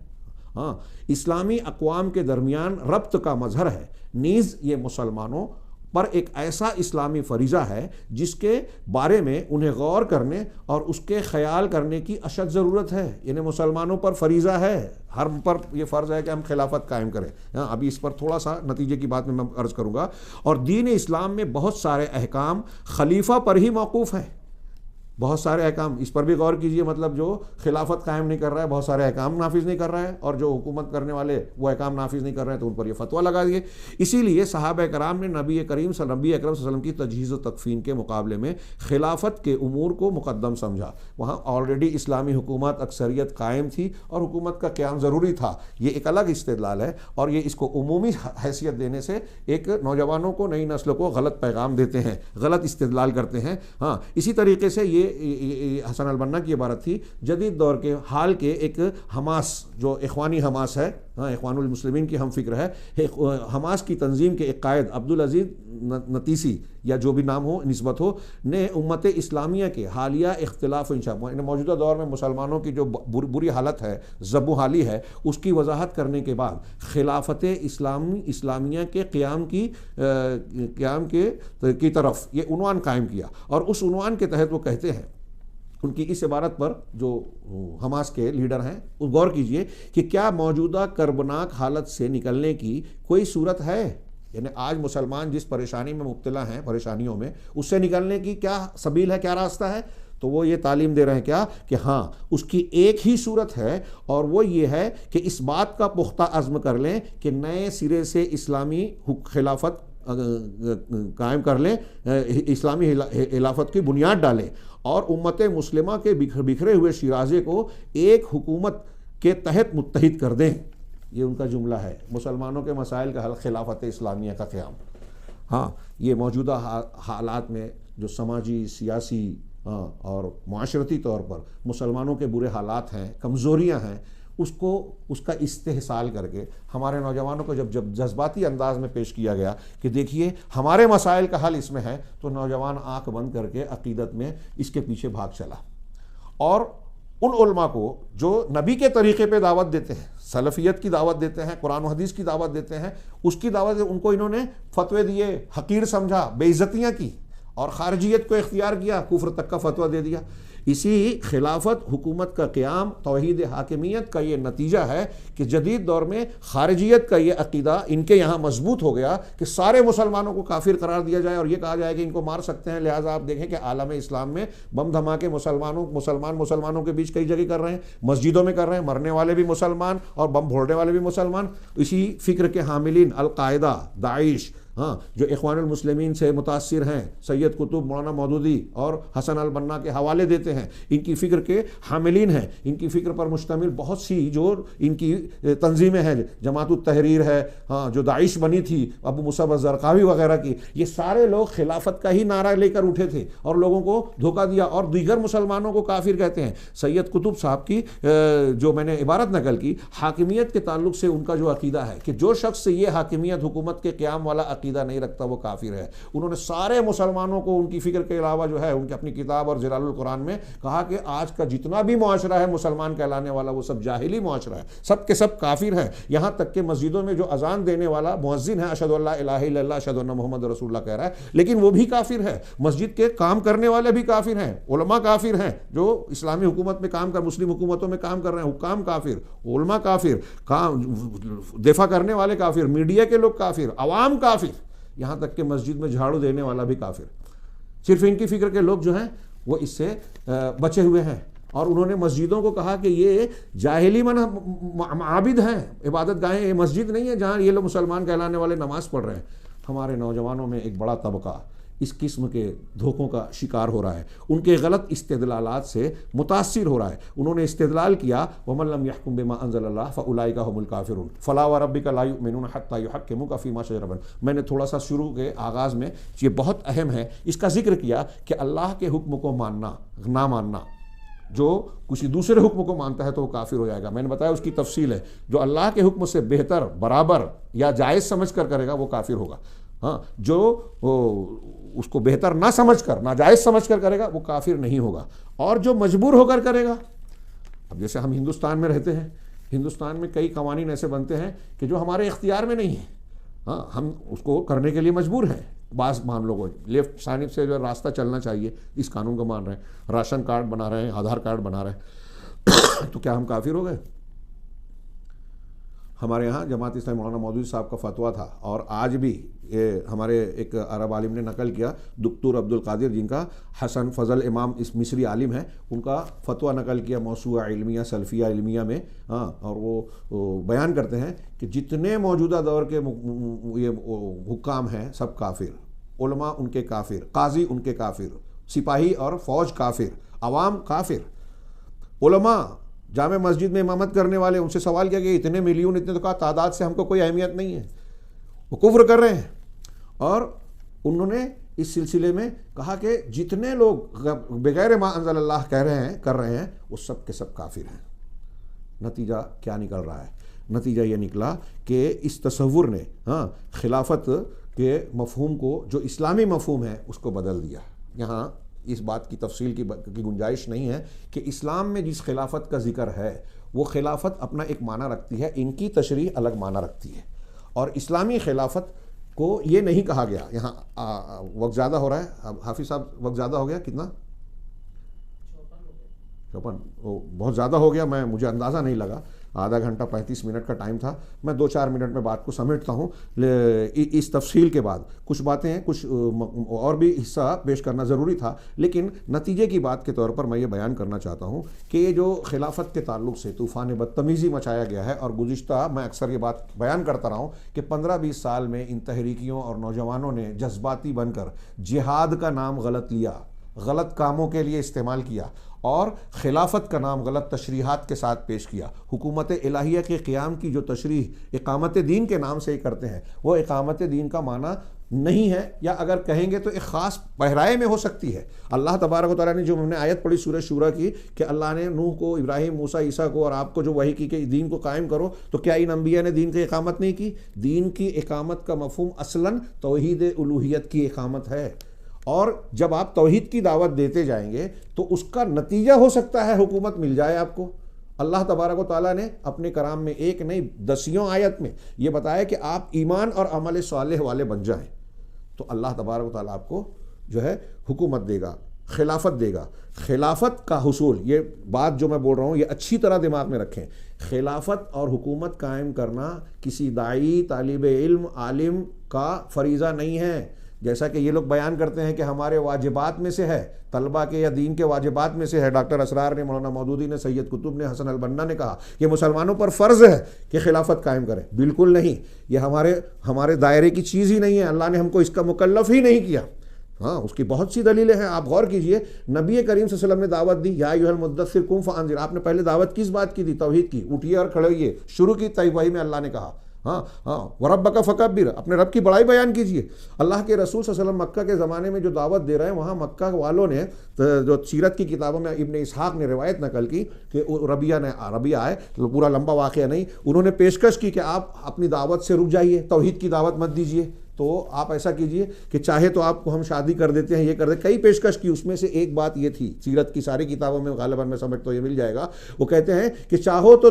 اسلامی اقوام کے درمیان ربط کا مظہر ہے، نیز یہ مسلمانوں پر ایک ایسا اسلامی فریضہ ہے جس کے بارے میں انہیں غور کرنے اور اس کے خیال کرنے کی اشد ضرورت ہے. یعنی مسلمانوں پر فریضہ ہے، ہر پر یہ فرض ہے کہ ہم خلافت قائم کریں. ابھی اس پر تھوڑا سا نتیجے کی بات میں عرض کروں گا. اور دین اسلام میں بہت سارے احکام خلیفہ پر ہی موقوف ہیں، بہت سارے احکام، اس پر بھی غور کیجئے. مطلب جو خلافت قائم نہیں کر رہا ہے، بہت سارے احکام نافذ نہیں کر رہا ہے، اور جو حکومت کرنے والے وہ احکام نافذ نہیں کر رہے ہیں، تو ان پر یہ فتویٰ لگا دیے. اسی لیے صحابہ کرام نے نبی اکرم صلی اللہ علیہ وسلم کی تجہیز و تکفین کے مقابلے میں خلافت کے امور کو مقدم سمجھا. وہاں آلریڈی اسلامی حکومت اکثریت قائم تھی اور حکومت کا قیام ضروری تھا. یہ ایک الگ استدلال ہے، اور یہ اس کو عمومی حیثیت دینے سے ایک نوجوانوں کو، نئی نسلوں کو غلط پیغام دیتے ہیں، غلط استدلال کرتے ہیں. اسی طریقے سے یہ حسن البنا کی عبارت تھی. جدید دور کے حال کے ایک حماس، جو اخوانی حماس ہے، ہاں اخوان المسلمین کی ہم فکر ہے، حماس کی تنظیم کے ایک قائد عبدالعزیز نتیسی یا جو بھی نام ہو نسبت ہو نے امت اسلامیہ کے حالیہ اختلاف و انشاء موجودہ دور میں مسلمانوں کی جو بری حالت ہے، ضب و حالی ہے، اس کی وضاحت کرنے کے بعد خلافت اسلامیہ کے قیام کی طرف یہ عنوان قائم کیا، اور اس عنوان کے تحت وہ کہتے ہیں، ان کی اس عبارت پر جو حماس کے لیڈر ہیں وہ غور کیجئے کہ کیا موجودہ کربناک حالت سے نکلنے کی کوئی صورت ہے، یعنی آج مسلمان جس پریشانی میں مبتلا ہیں، پریشانیوں میں، اس سے نکلنے کی کیا سبیل ہے، کیا راستہ ہے؟ تو وہ یہ تعلیم دے رہے ہیں کیا کہ ہاں اس کی ایک ہی صورت ہے، اور وہ یہ ہے کہ اس بات کا پختہ عزم کر لیں کہ نئے سرے سے اسلامی خلافت قائم کر لیں، اسلامی خلافت کی بنیاد ڈالیں، اور امت مسلمہ کے بکھرے ہوئے شیرازے کو ایک حکومت کے تحت متحد کر دیں۔ یہ ان کا جملہ ہے، مسلمانوں کے مسائل کا حل، خلافت اسلامیہ کا قیام۔ ہاں یہ موجودہ حالات میں جو سماجی، سیاسی اور معاشرتی طور پر مسلمانوں کے برے حالات ہیں، کمزوریاں ہیں، اس کا استحصال کر کے ہمارے نوجوانوں کو جب جذباتی انداز میں پیش کیا گیا کہ دیکھیے ہمارے مسائل کا حل اس میں ہے، تو نوجوان آنکھ بند کر کے عقیدت میں اس کے پیچھے بھاگ چلا، اور ان علماء کو جو نبی کے طریقے پہ دعوت دیتے ہیں، سلفیت کی دعوت دیتے ہیں، قرآن و حدیث کی دعوت دیتے ہیں، اس کی دعوت ان کو انہوں نے فتوے دیے، حقیر سمجھا، بے عزتیاں کی، اور خارجیت کو اختیار کیا، کفر تک کا فتویٰ دے دیا۔ اسی خلافت حکومت کا قیام، توحید حاکمیت کا یہ نتیجہ ہے کہ جدید دور میں خارجیت کا یہ عقیدہ ان کے یہاں مضبوط ہو گیا کہ سارے مسلمانوں کو کافر قرار دیا جائے، اور یہ کہا جائے کہ ان کو مار سکتے ہیں۔ لہٰذا آپ دیکھیں کہ عالم اسلام میں بم دھماکے مسلمانوں کے بیچ کئی جگہ کر رہے ہیں، مسجدوں میں کر رہے ہیں، مرنے والے بھی مسلمان اور بم پھوڑنے والے بھی مسلمان۔ اسی فکر کے حاملین القاعدہ، داعش، ہاں جو اخوان المسلمین سے متاثر ہیں، سید قطب، مولانا مودودی اور حسن البنا کے حوالے دیتے ہیں، ان کی فکر کے حاملین ہیں، ان کی فکر پر مشتمل بہت سی جو ان کی تنظیمیں ہیں، جماعت التحریر ہے، ہاں جو داعش بنی تھی ابو مصعب الزرقاوی وغیرہ کی، یہ سارے لوگ خلافت کا ہی نعرہ لے کر اٹھے تھے اور لوگوں کو دھوکہ دیا اور دیگر مسلمانوں کو کافر کہتے ہیں۔ سید قطب صاحب کی جو میں نے عبارت نقل کی، حاکمیت کے تعلق سے ان کا جو عقیدہ ہے کہ جو شخص یہ حاکمیت حکومت کے قیام والا عقیدہ نہیں رکھتا وہ کافر ہے، انہوں نے سارے مسلمانوں کو ان کی فکر کے علاوہ جو ہے ان کی اپنی کتاب اور ظلال القرآن میں کہا کہ آج کا جتنا بھی معاشرہ ہے مسلمان کہلانے والا وہ سب جاہلی معاشرہ ہے، سب کے سب کافر ہیں۔ یہاں تک کہ مسجدوں میں جو اذان دینے والا مؤذن ہے، اشہد ان لا الہ الا اللہ اشہد ان محمد رسول اللہ کہہ رہا ہے، لیکن وہ بھی کافر ہے۔ مسجد کے کام کرنے والے بھی کافر ہیں، علماء کافر ہیں، جو اسلامی حکومت میں کام کر مسلم حکومتوں میں کام کر رہے ہیں، حکام کافر، علماء کافر، دفاع کرنے والے کافر، میڈیا کے لوگ کافر، عوام کافر، یہاں تک کہ مسجد میں جھاڑو دینے والا بھی کافر۔ صرف ان کی فکر کے لوگ جو ہیں وہ اس سے بچے ہوئے ہیں، اور انہوں نے مسجدوں کو کہا کہ یہ جاہلی معابد ہیں، عبادت گاہیں، یہ مسجد نہیں ہے جہاں یہ لوگ مسلمان کہلانے والے نماز پڑھ رہے ہیں۔ ہمارے نوجوانوں میں ایک بڑا طبقہ اس قسم کے دھوکوں کا شکار ہو رہا ہے، ان کے غلط استدلالات سے متاثر ہو رہا ہے۔ انہوں نے استدلال کیا وَمَن لَّمْ يَحْكُم بِمَا أَنزَلَ اللَّهُ فَأُولَٰئِكَ هُمُ الْكَافِرُونَ فَلَا وَرَبِّكَ لَا يُؤْمِنُونَ حَتَّىٰ يُحَكِّمُوكَ فِي مَا شَجَرَ بَيْنَهُمْ۔ میں نے تھوڑا سا شروع کے آغاز میں یہ بہت اہم ہے، اس کا ذکر کیا کہ اللہ کے حکم کو ماننا، نہ ماننا، جو کسی دوسرے حکم کو مانتا ہے تو وہ کافر ہو جائے گا۔ میں نے بتایا اس کی تفصیل ہے، جو اللہ کے حکم سے بہتر، برابر یا جائز سمجھ کر کرے گا وہ کافر ہوگا، ہاں جو اس کو بہتر نہ سمجھ کر، ناجائز سمجھ کر کرے گا وہ کافر نہیں ہوگا، اور جو مجبور ہو کر کرے گا، اب جیسے ہم ہندوستان میں رہتے ہیں، ہندوستان میں کئی قوانین ایسے بنتے ہیں کہ جو ہمارے اختیار میں نہیں ہیں، ہاں ہم اس کو کرنے کے لیے مجبور ہیں۔ بعض مان لوگوں لیفٹ جانب سے جو راستہ چلنا چاہیے اس قانون کو مان رہے ہیں، راشن کارڈ بنا رہے ہیں، آدھار کارڈ بنا رہے ہیں، تو کیا ہم کافر ہو گئے؟ ہمارے ہاں جماعت اسلامی مولانا مودودی صاحب کا فتویٰ تھا، اور آج بھی یہ ہمارے ایک عرب عالم نے نقل کیا، دکتور عبدالقادر جن کا حسن فضل امام اس مصری عالم ہیں، ان کا فتویٰ نقل کیا موسوعہ علمیہ سلفیہ علمیہ میں، ہاں اور وہ بیان کرتے ہیں کہ جتنے موجودہ دور کے یہ حکام ہیں سب کافر، علماء ان کے کافر، قاضی ان کے کافر، سپاہی اور فوج کافر، عوام کافر۔ علماء جامع مسجد میں امامت کرنے والے، ان سے سوال کیا کہ اتنے ملین، اتنے، تو کہا تعداد سے ہم کو کوئی اہمیت نہیں ہے، وہ کفر کر رہے ہیں۔ اور انہوں نے اس سلسلے میں کہا کہ جتنے لوگ بغیر ما انزل اللہ کر رہے ہیں وہ سب کے سب کافر ہیں۔ نتیجہ کیا نکل رہا ہے؟ نتیجہ یہ نکلا کہ اس تصور نے خلافت کے مفہوم کو جو اسلامی مفہوم ہے اس کو بدل دیا۔ یہاں اس بات کی تفصیل کی گنجائش نہیں ہے کہ اسلام میں جس خلافت کا ذکر ہے وہ خلافت اپنا ایک معنی رکھتی ہے، ان کی تشریح الگ معنی رکھتی ہے، اور اسلامی خلافت کو یہ نہیں کہا گیا۔ یہاں وقت زیادہ ہو رہا ہے حافظ صاحب، وقت زیادہ ہو گیا، کتنا 54 بہت زیادہ ہو گیا، مجھے اندازہ نہیں لگا، آدھا گھنٹہ 35 منٹ کا ٹائم تھا۔ میں 2-4 منٹ میں بات کو سمیٹتا ہوں اس تفصیل کے بعد۔ کچھ باتیں کچھ اور بھی حصہ پیش کرنا ضروری تھا، لیکن نتیجے کی بات کے طور پر میں یہ بیان کرنا چاہتا ہوں کہ یہ جو خلافت کے تعلق سے طوفان بدتمیزی مچایا گیا ہے، اور گزشتہ میں اکثر یہ بات بیان کرتا رہا ہوں کہ 15-20 سال میں ان تحریکیوں اور نوجوانوں نے جذباتی بن کر جہاد کا نام غلط لیا، غلط کاموں کے لیے استعمال کیا، اور خلافت کا نام غلط تشریحات کے ساتھ پیش کیا۔ حکومت الہیہ کے قیام کی جو تشریح اقامت دین کے نام سے ہی کرتے ہیں، وہ اقامت دین کا معنی نہیں ہے، یا اگر کہیں گے تو ایک خاص پہرائے میں ہو سکتی ہے۔ اللہ تبارک و تعالیٰ نے جو ہم نے آیت پڑھی سورہ شورى کی کہ اللہ نے نوح کو، ابراہیم، موسیٰ، عیسیٰ کو اور آپ کو جو وحی کی کہ دین کو قائم کرو، تو کیا ان انبیاء نے دین کی اقامت نہیں کی؟ دین کی اقامت کا مفہوم اصلاً توحید الوہیت کی اقامت ہے، اور جب آپ توحید کی دعوت دیتے جائیں گے تو اس کا نتیجہ ہو سکتا ہے حکومت مل جائے آپ کو۔ اللہ تبارک و تعالیٰ نے اپنے کلام میں ایک نہیں 10 آیت میں یہ بتایا کہ آپ ایمان اور عمل صالح والے بن جائیں تو اللہ تبارک و تعالیٰ آپ کو جو ہے حکومت دے گا، خلافت دے گا۔ خلافت کا حصول، یہ بات جو میں بول رہا ہوں یہ اچھی طرح دماغ میں رکھیں، خلافت اور حکومت قائم کرنا کسی داعی، طالب علم، عالم کا فریضہ نہیں ہے، جیسا کہ یہ لوگ بیان کرتے ہیں کہ ہمارے واجبات میں سے ہے، طلبہ کے یا دین کے واجبات میں سے ہے۔ ڈاکٹر اسرار نے، مولانا مودودی نے، سید قطب نے، حسن البنا نے کہا کہ مسلمانوں پر فرض ہے کہ خلافت قائم کریں۔ بالکل نہیں، یہ ہمارے دائرے کی چیز ہی نہیں ہے، اللہ نے ہم کو اس کا مکلف ہی نہیں کیا۔ ہاں، اس کی بہت سی دلیلیں ہیں، آپ غور کیجئے۔ نبی کریم صلی اللہ علیہ وسلم نے دعوت دی، یا ایھا المدثر قم فانذر، آپ نے پہلے دعوت کس بات کی دی؟ توحید کی۔ اٹھیے اور کھڑے ہوئیے، شروع کی طیبہ میں اللہ نے کہا وَرَبَّكَ فَكَبِّرْ، اپنے رب کی بڑائی بیان کیجئے۔ اللہ کے رسول صلی اللہ علیہ وسلم مکہ کے زمانے میں جو دعوت دے رہے ہیں، وہاں مکہ والوں نے، جو سیرت کی کتابوں میں ابن اسحاق نے روایت نقل کی کہ ربیہ آئے، پورا لمبا واقعہ نہیں، انہوں نے پیشکش کی کہ آپ اپنی دعوت سے رک جائیے، توحید کی دعوت مت دیجئے، تو آپ ایسا کیجئے کہ چاہے تو آپ کو ہم شادی کر دیتے ہیں، یہ کر دیتے، کئی پیشکش کی۔ اس میں سے ایک بات یہ تھی، سیرت کی ساری کتابوں میں غالباً میں سمجھتا ہوں یہ مل جائے گا، وہ کہتے ہیں کہ چاہو تو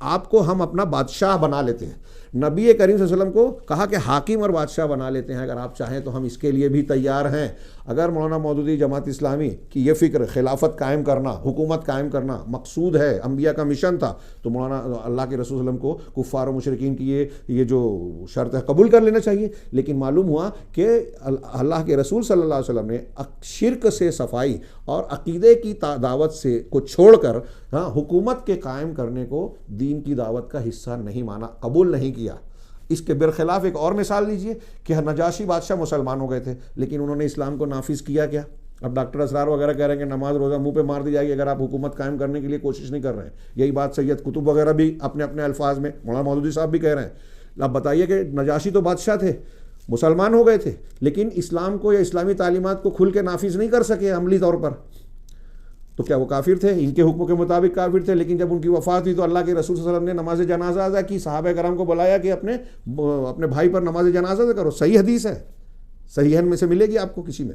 آپ کو ہم اپنا بادشاہ بنا لیتے ہیں۔ نبی کریم صلی اللہ علیہ وسلم کو کہا کہ حاکم اور بادشاہ بنا لیتے ہیں، اگر آپ چاہیں تو ہم اس کے لیے بھی تیار ہیں۔ اگر مولانا مودودی، جماعت اسلامی کی یہ فکر خلافت قائم کرنا، حکومت قائم کرنا مقصود ہے، انبیاء کا مشن تھا، تو مولانا اللہ کے رسول صلی اللہ علیہ وسلم کو کفار و مشرکین کی یہ جو شرط ہے قبول کر لینا چاہیے۔ لیکن معلوم ہوا کہ اللہ کے رسول صلی اللہ علیہ وسلم نے شرک سے صفائی اور عقیدے کی دعوت سے کو چھوڑ کر حکومت کے قائم کرنے کو دین کی دعوت کا حصہ نہیں مانا، قبول نہیں کیا۔ اس کے برخلاف ایک اور مثال لیجئے کہ نجاشی بادشاہ مسلمان ہو گئے تھے، لیکن انہوں نے اسلام کو نافذ کیا کیا؟ اب ڈاکٹر اسرار وغیرہ کہہ رہے ہیں کہ نماز روزہ منہ پہ مار دی جائے گی اگر آپ حکومت قائم کرنے کے لیے کوشش نہیں کر رہے ہیں۔ یہی بات سید قطب وغیرہ بھی اپنے اپنے الفاظ میں، مولانا مودودی صاحب بھی کہہ رہے ہیں۔ اب بتائیے کہ نجاشی تو بادشاہ تھے، مسلمان ہو گئے تھے، لیکن اسلام کو یا اسلامی تعلیمات کو کھل کے نافذ نہیں کر سکے عملی طور پر، تو کیا وہ کافر تھے؟ ان کے حکم کے مطابق کافر تھے۔ لیکن جب ان کی وفات ہوئی تو اللہ کے رسول صلی اللہ علیہ وسلم نے نماز جنازہ ادا کی، صحابہ کرام کو بلایا کہ اپنے بھائی پر نماز جنازہ ادا کرو۔ صحیح حدیث ہے، صحیحین میں سے ملے گی آپ کو کسی میں،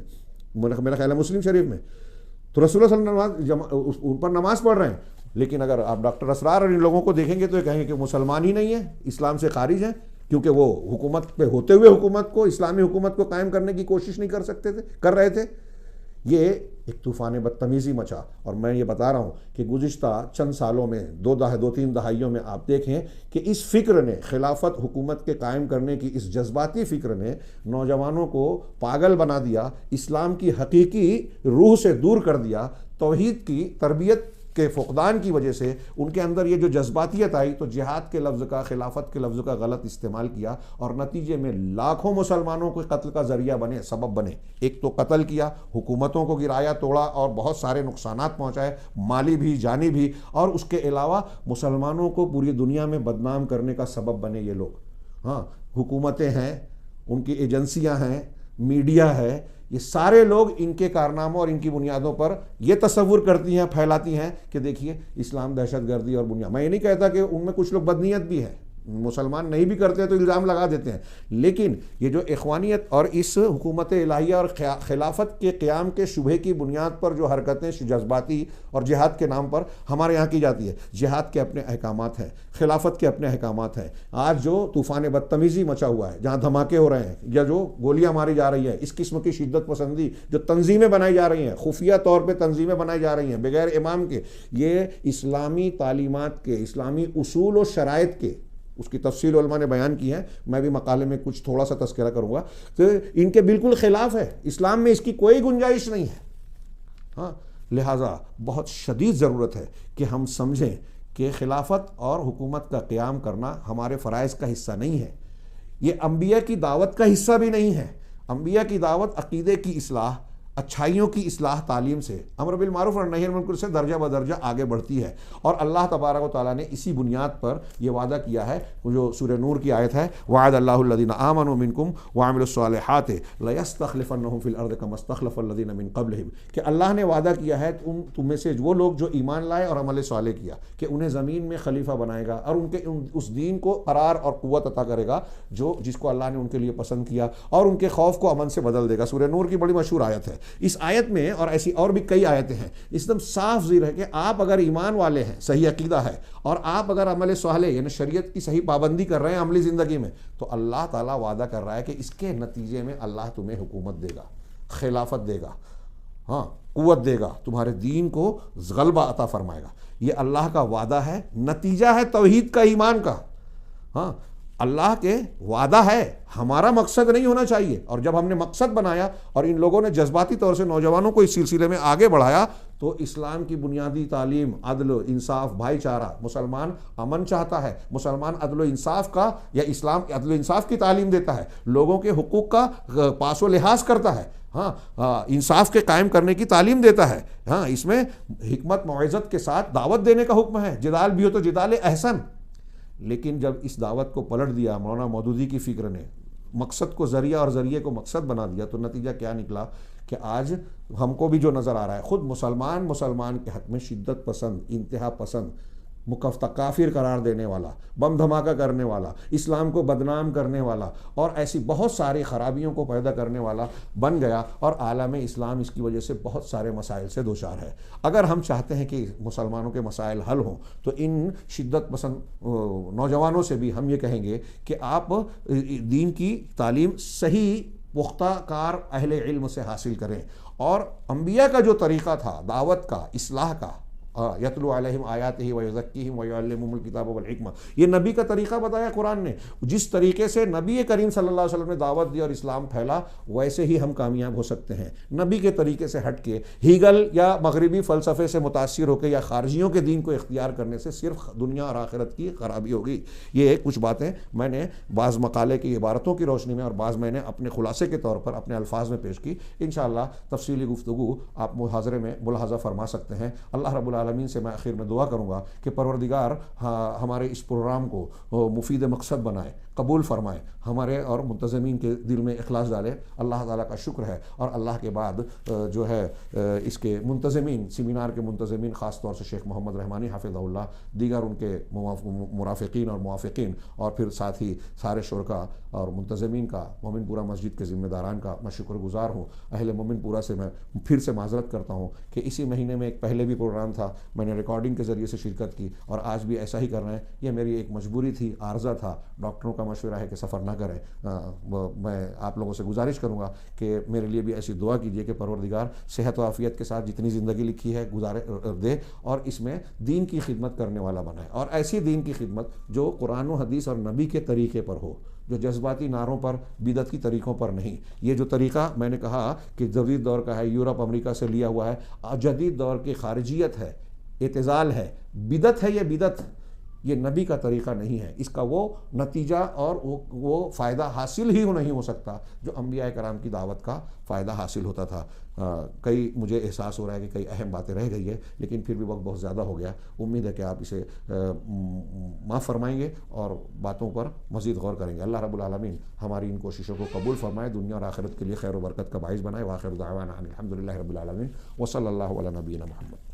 میرا خیال ہے مسلم شریف میں۔ تو رسول اللہ صلی اللہ علیہ وسلم ان پر نماز پڑھ رہے ہیں، لیکن اگر آپ ڈاکٹر اسرار اور ان لوگوں کو دیکھیں گے تو یہ کہیں گے کہ مسلمان ہی نہیں ہیں، اسلام سے خارج ہیں، کیونکہ وہ حکومت پہ ہوتے ہوئے حکومت کو، اسلامی حکومت کو قائم کرنے کی کوشش نہیں کر رہے تھے۔ یہ ایک طوفان بدتمیزی مچا، اور میں یہ بتا رہا ہوں کہ گزشتہ چند سالوں میں، 2-3 دہائیوں میں آپ دیکھیں کہ اس فکر نے، خلافت حکومت کے قائم کرنے کی اس جذباتی فکر نے نوجوانوں کو پاگل بنا دیا، اسلام کی حقیقی روح سے دور کر دیا۔ توحید کی تربیت کے فقدان کی وجہ سے ان کے اندر یہ جو جذباتیت آئی تو جہاد کے لفظ کا، خلافت کے لفظ کا غلط استعمال کیا، اور نتیجے میں لاکھوں مسلمانوں کو قتل کا ذریعہ بنے، سبب بنے۔ ایک تو قتل کیا، حکومتوں کو گرایا، توڑا، اور بہت سارے نقصانات پہنچائے، مالی بھی، جانی بھی، اور اس کے علاوہ مسلمانوں کو پوری دنیا میں بدنام کرنے کا سبب بنے یہ لوگ۔ حکومتیں ہیں، ان کی ایجنسیاں ہیں، میڈیا ہے، یہ سارے لوگ ان کے کارناموں اور ان کی بنیادوں پر یہ تصور کرتی ہیں، پھیلاتی ہیں کہ دیکھیے اسلام دہشت گردی اور بنیاد. میں یہ نہیں کہتا کہ ان میں کچھ لوگ بدنیت بھی ہیں، مسلمان نہیں بھی کرتے تو الزام لگا دیتے ہیں، لیکن یہ جو اخوانیت اور اس حکومت الہیہ اور خلافت کے قیام کے شبہ کی بنیاد پر جو حرکتیں جذباتی اور جہاد کے نام پر ہمارے یہاں کی جاتی ہے، جہاد کے اپنے احکامات ہیں، خلافت کے اپنے احکامات ہیں. آج جو طوفان بدتمیزی مچا ہوا ہے، جہاں دھماکے ہو رہے ہیں یا جو گولیاں ماری جا رہی ہیں، اس قسم کی شدت پسندی جو تنظیمیں بنائی جا رہی ہیں، خفیہ طور پہ تنظیمیں بنائی جا رہی ہیں بغیر امام کے، یہ اسلامی تعلیمات کے، اسلامی اصول و شرائط کے، اس کی تفصیل علماء نے بیان کی ہے، میں بھی مقالے میں کچھ تھوڑا سا تذکرہ کروں گا، تو ان کے بالکل خلاف ہے. اسلام میں اس کی کوئی گنجائش نہیں ہے. ہاں، لہٰذا بہت شدید ضرورت ہے کہ ہم سمجھیں کہ خلافت اور حکومت کا قیام کرنا ہمارے فرائض کا حصہ نہیں ہے. یہ انبیاء کی دعوت کا حصہ بھی نہیں ہے. انبیاء کی دعوت عقیدے کی اصلاح، اچھائیوں کی اصلاح تعلیم سے، امر بالمعروف اور نہی عن المنکر سے درجہ بدرجہ آگے بڑھتی ہے. اور اللہ تبارک و تعالیٰ نے اسی بنیاد پر یہ وعدہ کیا ہے، جو سورہ نور کی آیت ہے، وعد اللہ الذین آمنوا منکم وعملوا الصالحات لیستخلفنہم فی الارض کما استخلف الذین من قبلہم، کہ اللہ نے وعدہ کیا ہے تم میں سے وہ لوگ جو ایمان لائے اور عمل صالح کیا، کہ انہیں زمین میں خلیفہ بنائے گا اور ان کے اس دین کو قرار اور قوت عطا کرے گا جس کو اللہ نے ان کے لیے پسند کیا، اور ان کے خوف کو امن سے بدل دے گا. سورہ نور کی بڑی مشہور آیت ہے. اس آیت میں اور ایسی اور بھی کئی آیتیں ہیں، اس دم صاف ذکر ہے کہ آپ اگر ایمان والے ہیں، صحیح عقیدہ ہے، اور آپ اگر عمل صالح یعنی شریعت کی صحیح پابندی کر رہے ہیں عملی زندگی میں، تو اللہ تعالیٰ وعدہ کر رہا ہے کہ اس کے نتیجے میں اللہ تمہیں حکومت دے گا، خلافت دے گا، ہاں، قوت دے گا، تمہارے دین کو غلبہ عطا فرمائے گا. یہ اللہ کا وعدہ ہے، نتیجہ ہے توحید کا، ایمان کا. ہاں، اللہ کے وعدہ ہے، ہمارا مقصد نہیں ہونا چاہیے. اور جب ہم نے مقصد بنایا اور ان لوگوں نے جذباتی طور سے نوجوانوں کو اس سلسلے میں آگے بڑھایا، تو اسلام کی بنیادی تعلیم، عدل، انصاف، بھائی چارہ، مسلمان امن چاہتا ہے، مسلمان عدل و انصاف کا، یا اسلام عدل و انصاف کی تعلیم دیتا ہے، لوگوں کے حقوق کا پاس و لحاظ کرتا ہے، ہاں، انصاف کے قائم کرنے کی تعلیم دیتا ہے. ہاں، اس میں حکمت موعظت کے ساتھ دعوت دینے کا حکم ہے، جدال بھی ہو تو جدال احسن. لیکن جب اس دعوت کو پلٹ دیا مولانا مودودی کی فکر نے، مقصد کو ذریعہ اور ذریعے کو مقصد بنا دیا، تو نتیجہ کیا نکلا کہ آج ہم کو بھی جو نظر آ رہا ہے، خود مسلمان کے حق میں شدت پسند، انتہا پسند، کافر قرار دینے والا، بم دھماکہ کرنے والا، اسلام کو بدنام کرنے والا، اور ایسی بہت ساری خرابیوں کو پیدا کرنے والا بن گیا. اور عالم اسلام اس کی وجہ سے بہت سارے مسائل سے دوچار ہے. اگر ہم چاہتے ہیں کہ مسلمانوں کے مسائل حل ہوں، تو ان شدت پسند نوجوانوں سے بھی ہم یہ کہیں گے کہ آپ دین کی تعلیم صحیح پختہ کار اہل علم سے حاصل کریں، اور انبیاء کا جو طریقہ تھا دعوت کا، اصلاح کا، یتلو علیہم آیاتہ ویزکیہم ویعلمہم الکتاب والحکمہ، یہ نبی کا طریقہ بتایا قرآن نے. جس طریقے سے نبی کریم صلی اللہ علیہ وسلم نے دعوت دی اور اسلام پھیلا، ویسے ہی ہم کامیاب ہو سکتے ہیں. نبی کے طریقے سے ہٹ کے ہیگل یا مغربی فلسفے سے متاثر ہو کے یا خارجیوں کے دین کو اختیار کرنے سے صرف دنیا اور آخرت کی خرابی ہوگی. یہ کچھ باتیں میں نے بعض مقالے کی عبارتوں کی روشنی میں اور بعض میں نے اپنے خلاصے کے طور پر اپنے الفاظ میں پیش کی. انشاءاللہ تفصیلی گفتگو آپ محاضرے میں ملاحظہ فرما سکتے ہیں. اللہ رب العالمین سے میں آخر میں دعا کروں گا کہ پروردگار ہمارے اس پروگرام کو مفید مقصد بنائے، قبول فرمائے، ہمارے اور منتظمین کے دل میں اخلاص ڈالے. اللہ تعالیٰ کا شکر ہے. اور اللہ کے بعد جو ہے اس کے منتظمین، سیمینار کے منتظمین، خاص طور سے شیخ محمد رحمانی حافظہ اللہ، دیگر ان کے مرافقین اور موافقین، اور پھر ساتھ ہی سارے شرکاء اور منتظمین کا، مومن پورہ مسجد کے ذمہ داران کا میں شکر گزار ہوں. اہل مومن پورہ سے میں پھر سے معذرت کرتا ہوں کہ اسی مہینے میں ایک پہلے بھی پروگرام تھا، میں نے ریکارڈنگ کے ذریعے سے شرکت کی، اور آج بھی ایسا ہی کر رہے ہیں. یہ میری ایک مجبوری تھی، عارضہ تھا. ڈاکٹروں کا مشورہ ہے کہ سفر نہ کریں. میں آپ لوگوں سے گزارش کروں گا کہ میرے لیے بھی ایسی دعا کیجیے کہ پروردگار صحت و عافیت کے ساتھ جتنی زندگی لکھی ہے دے، اور اس میں دین کی خدمت کرنے والا بنائے، اور ایسی دین کی خدمت جو قرآن و حدیث اور نبی کے طریقے پر ہو، جو جذباتی نعروں پر، بدعت کی طریقوں پر نہیں. یہ جو طریقہ میں نے کہا کہ جدید دور کا ہے، یورپ امریکہ سے لیا ہوا ہے، جدید دور کی خارجیت ہے، اعتزال ہے، بدعت ہے. یہ بدعت یہ نبی کا طریقہ نہیں ہے، اس کا وہ نتیجہ اور وہ فائدہ حاصل ہی نہیں ہو سکتا جو انبیاء کرام کی دعوت کا فائدہ حاصل ہوتا تھا۔ کئی مجھے احساس ہو رہا ہے کہ کئی اہم باتیں رہ گئی ہے، لیکن پھر بھی وقت بہت زیادہ ہو گیا۔ امید ہے کہ آپ اسے معاف فرمائیں گے اور باتوں پر مزید غور کریں گے۔ اللہ رب العالمین ہماری ان کوششوں کو قبول فرمائے، دنیا اور آخرت کے لیے خیر و برکت کا باعث بنائے۔ وآخر دعوانا ان الحمد للہ رب العالمین، وصلی اللہ علی نبینا محمد۔